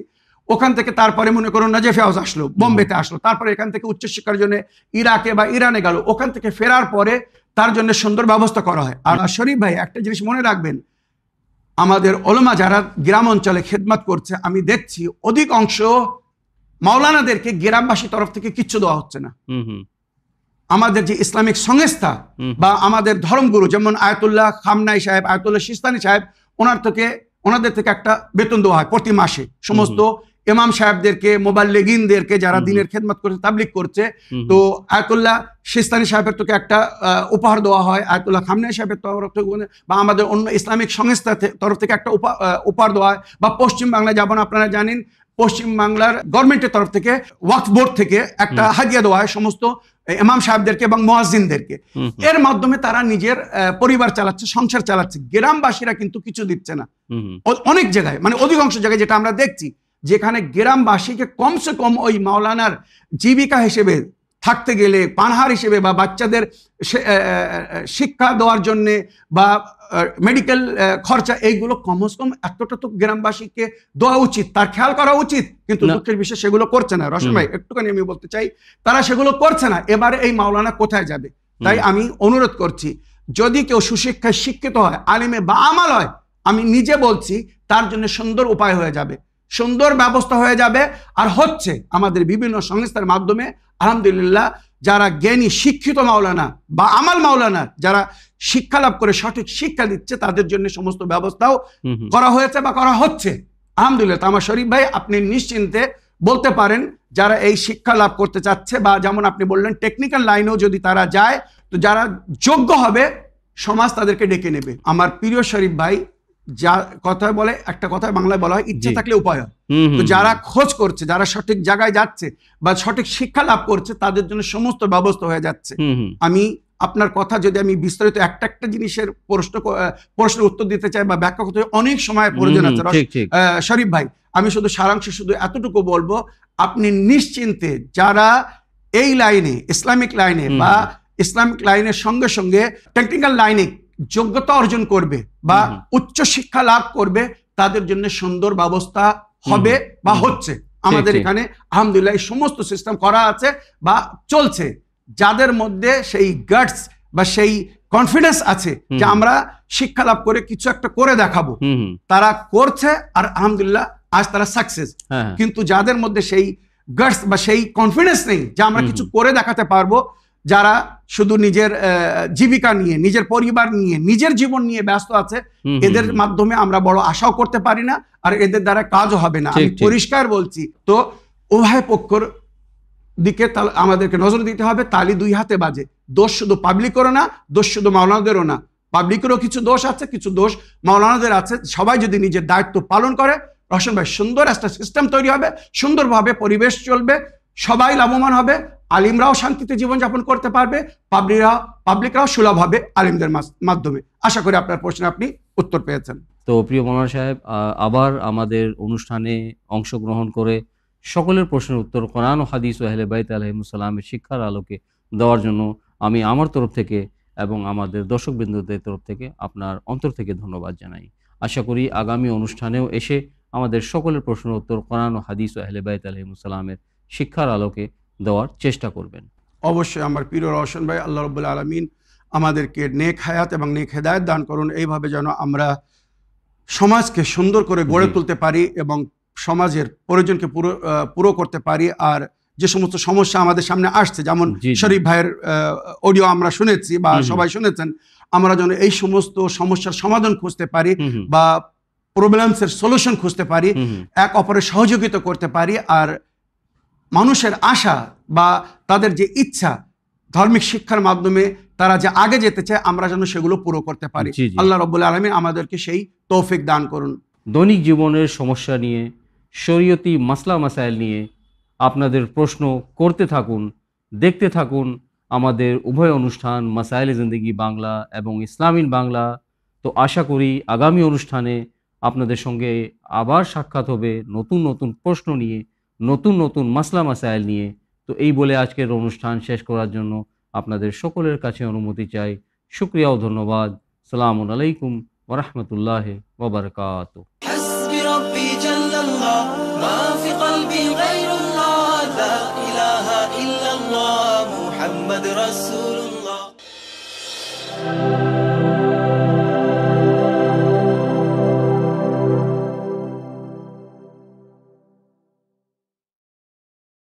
ওখান থেকে তারপরে মনে করুন নজফে হাউস আসলো, বোম্বেতে আসলো, তারপরে এখান থেকে উচ্চশিক্ষার জন্য ইরাকে বা ইরানে গেল, ওখান থেকে ফেরার পরে তার জন্য সুন্দর ব্যবস্থা করা হয়। আর শরীফ ভাই একটা জিনিস মনে রাখবেন, আমাদের ওলামা যারা গ্রাম অঞ্চলে খেদমত করছে, আমি দেখছি অধিক অংশ মাওলানাদেরকে গ্রামবাসী তরফ থেকে কিচ্ছু দেওয়া হচ্ছে না। আমাদের যে ইসলামিক সংস্থা বা আমাদের ধর্মগুরু যেমন আয়াতুল্লাহ খামনাই সাহেব, আয়াতুল্লাহ সিস্তানি সাহেব, ওনাদের থেকে একটা বেতন দেওয়া হয় প্রতি মাসে। সমস্ত ইমাম সাহেবদেরকে, মোবাল্লিগিনদেরকে যারা দিনের খেদমত করছে, তাবলিগ করছে, তো আয়াতুল্লাহ সিস্তানি সাহেবের থেকে একটা উপহার দেওয়া হয়, আয়াতুল্লাহ খামনাই সাহেবের তরফ থেকে বা আমাদের অন্য ইসলামিক সংস্থা তরফ থেকে একটা উপহার দেওয়া হয়। বা পশ্চিম বাংলায় যেমন আপনারা জানেন, পশ্চিম বাংলার গভর্নমেন্টের তরফ থেকে ওয়াকফ বোর্ড থেকে একটা হাদিয়া দেওয়া হয় সমস্ত ইমাম সাহেবদেরকে এবং মুয়াজ্জিনদেরকে। এর মাধ্যমে তারা নিজের পরিবার চালাচ্ছে, সংসার চালাচ্ছে। গ্রামবাসীরা কিন্তু কিছু দিচ্ছে না। অনেক জায়গায়, মানে অধিকাংশ জায়গায় যেটা আমরা দেখছি, যেখানে গ্রামবাসীকে কমসে কম ওই মাওলানার জীবিকা হিসেবে থাকতে গেলে, পানহার হিসেবে বা বাচ্চাদের শিক্ষা দেওয়ার জন্যে বা মেডিকেল খরচা, এইগুলো কমসে কম এতটা তো গ্রামবাসীকে দেওয়া উচিত, তার খেয়াল করা উচিত। কিন্তু দুঃখের বিষয় সেগুলো করছে না। রশন ভাই, একটুখানি আমি বলতে চাই, তারা সেগুলো করছে না। এবারে এই মাওলানা কোথায় যাবে? তাই আমি অনুরোধ করছি, যদি কেউ সুশিক্ষায় শিক্ষিত হয়, আলিমে বা আমাল হয়, আমি নিজে বলছি তার জন্য সুন্দর উপায় হয়ে যাবে, সুন্দর ব্যবস্থা হয়ে যাবে। আর হচ্ছে আমাদের বিভিন্ন সংস্থার মাধ্যমে আলহামদুলিল্লাহ যারা জ্ঞানী শিক্ষিত মাওলানা বা আমাল মাওলানা যারা শিক্ষা লাভ করে সঠিক শিক্ষা দিচ্ছে, তাদের জন্য সমস্ত ব্যবস্থাও করা হয়েছে বা করা হচ্ছে আলহামদুলিল্লাহ। তো আমার শরীফ ভাই, আপনি নিশ্চিন্তে বলতে পারেন, যারা এই শিক্ষা লাভ করতে চাচ্ছে বা যেমন আপনি বললেন টেকনিক্যাল লাইনেও যদি তারা যায়, তো যারা যোগ্য হবে সমাজ তাদেরকে ডেকে নেবে। আমার প্রিয় শরীফ ভাই, যা কথা বলে, একটা কথা বাংলায় বলা হয়, ইচ্ছা থাকলে উপায় হয়। তো যারা খোঁজ করছে, যারা সঠিক জায়গায় যাচ্ছে বা সঠিক শিক্ষা লাভ করছে, তাদের জন্য সমস্ত ব্যবস্থা হয়ে যাচ্ছে। আমি আপনার কথা যদি আমি বিস্তারিত একটা জিনিসের প্রশ্নের উত্তর দিতে চাই বা ব্যাখ্যা করতে, অনেক সময় প্রয়োজন আছে শরীফ ভাই। আমি শুধু সারাংশ শুধু এতটুকু বলবো, আপনি নিশ্চিন্তে যারা এই লাইনে, ইসলামিক লাইনে বা ইসলামিক লাইনের সঙ্গে সঙ্গে টেকনিক্যাল লাইনে যোগ্যতা অর্জন করবে বা উচ্চ শিক্ষা লাভ করবে, তাদের জন্য সুন্দর ব্যবস্থা হবে বা হচ্ছে। আমাদের এখানে আলহামদুলিল্লাহ এই সমস্ত সিস্টেম করা আছে বা চলছে। যাদের মধ্যে সেই গাটস বা সেই কনফিডেন্স আছে যে আমরা শিক্ষা লাভ করে কিছু একটা করে দেখাবো, তারা করছে আর আলহামদুলিল্লাহ আজ তারা সাকসেস। কিন্তু যাদের মধ্যে সেই গাটস বা সেই কনফিডেন্স নেই যে আমরা কিছু করে দেখাতে পারবো, যারা শুধু নিজের জীবিকা নিয়ে, নিজের পরিবার নিয়ে, নিজের জীবন নিয়ে ব্যস্ত আছে, এদের মাধ্যমে আমরা বড় আশাও করতে পারি না, আর এদের দ্বারা কাজও হবে না। আমি পরিষ্কার বলছি। তো উভয় পক্ষর দিকে আমাদেরকে নজর দিতে হবে, তালি দুই হাতে বাজে। দোষ শুধু পাবলিকেরও না, দোষ শুধু মাওলানাদেরও না, পাবলিকেরও কিছু দোষ আছে, কিছু দোষ মাওলানাদের আছে। সবাই যদি নিজের দায়িত্ব পালন করে, রশন ভাই, সুন্দর একটা সিস্টেম তৈরি হবে, সুন্দরভাবে পরিবেশ চলবে, সবাই লাভবান হবে, আলিমরাও শান্তিতে জীবনযাপন করতে পারবে, পাবলিকরাও সুলভ হবে আলিমদের মাধ্যমে। আশা করি আপনার প্রশ্নে আপনি উত্তর পেয়েছেন। তো প্রিয় মৌলানা সাহেব, আবার আমাদের অনুষ্ঠানে অংশগ্রহণ করে সকলের প্রশ্নের উত্তর কোরআন ও হাদিস ও আহলে বাইত আলাইহিমুস সালামের শিক্ষার আলোকে দেওয়ার জন্য আমি আমার তরফ থেকে এবং আমাদের দর্শকবৃন্দদের তরফ থেকে আপনার অন্তর থেকে ধন্যবাদ জানাই। আশা করি আগামী অনুষ্ঠানেও এসে আমাদের সকলের প্রশ্নের উত্তর কোরআন ও হাদিস ও আহলে বাইত আলাইহিমুস সালামের শিক্ষার আলোকে দেওয়ার চেষ্টা করবেন। অবশ্যই আমার প্রিয় রওশন ভাই, আল্লাহ রাব্বুল আলামিন আমাদেরকে নেক হায়াত এবং নেক হেদায়েত দান করুন। এইভাবে যেন আমরা সমাজকে সুন্দর করে গড়ে তুলতে পারি এবং সমাজের প্রয়োজনকে পুরো করতে পারি। আর যে সমস্ত সমস্যা আমাদের সামনে আসছে, যেমন শরীফ ভাইয়ের অডিও আমরা শুনেছি বা সবাই শুনেছেন, আমরা যেন এই সমস্ত সমস্যার সমাধান খুঁজতে পারি বা প্রবলেমসের সলিউশন খুঁজতে পারি, এক অপরের সহযোগিতা করতে পারি। আর মানুষের আশা বা তাদের যে ইচ্ছা ধার্মিক শিক্ষার মাধ্যমে তারা যে আগে যেতে চায়, আমরা যেন সেগুলো পুরো করতে পারি। আল্লাহ রাব্বুল আলামিন আমাদেরকে সেই তৌফিক দান করুন। দৈনিক জীবনের সমস্যা নিয়ে, শরীয়তি মাসলা মাসাইল নিয়ে আপনাদের প্রশ্ন করতে থাকুন, দেখতে থাকুন আমাদের উভয় অনুষ্ঠান মাসাইল জিন্দেগি বাংলা এবং ইসলামিন বাংলা। তো আশা করি আগামী অনুষ্ঠানে আপনাদের সঙ্গে আবার সাক্ষাৎ হবে নতুন নতুন প্রশ্ন নিয়ে, নতুন নতুন মাসলা মাসাইল নিয়ে। তো এই বলে আজকের অনুষ্ঠান শেষ করার জন্য আপনাদের সকলের কাছে অনুমতি চাই। শুকরিয়া ও ধন্যবাদ। আসসালামু আলাইকুম ওয়া রাহমাতুল্লাহি ওয়া বারাকাতুহু। حسبي ربي جل الله ما في قلبي غير الله لا إله إلا الله محمد رسول الله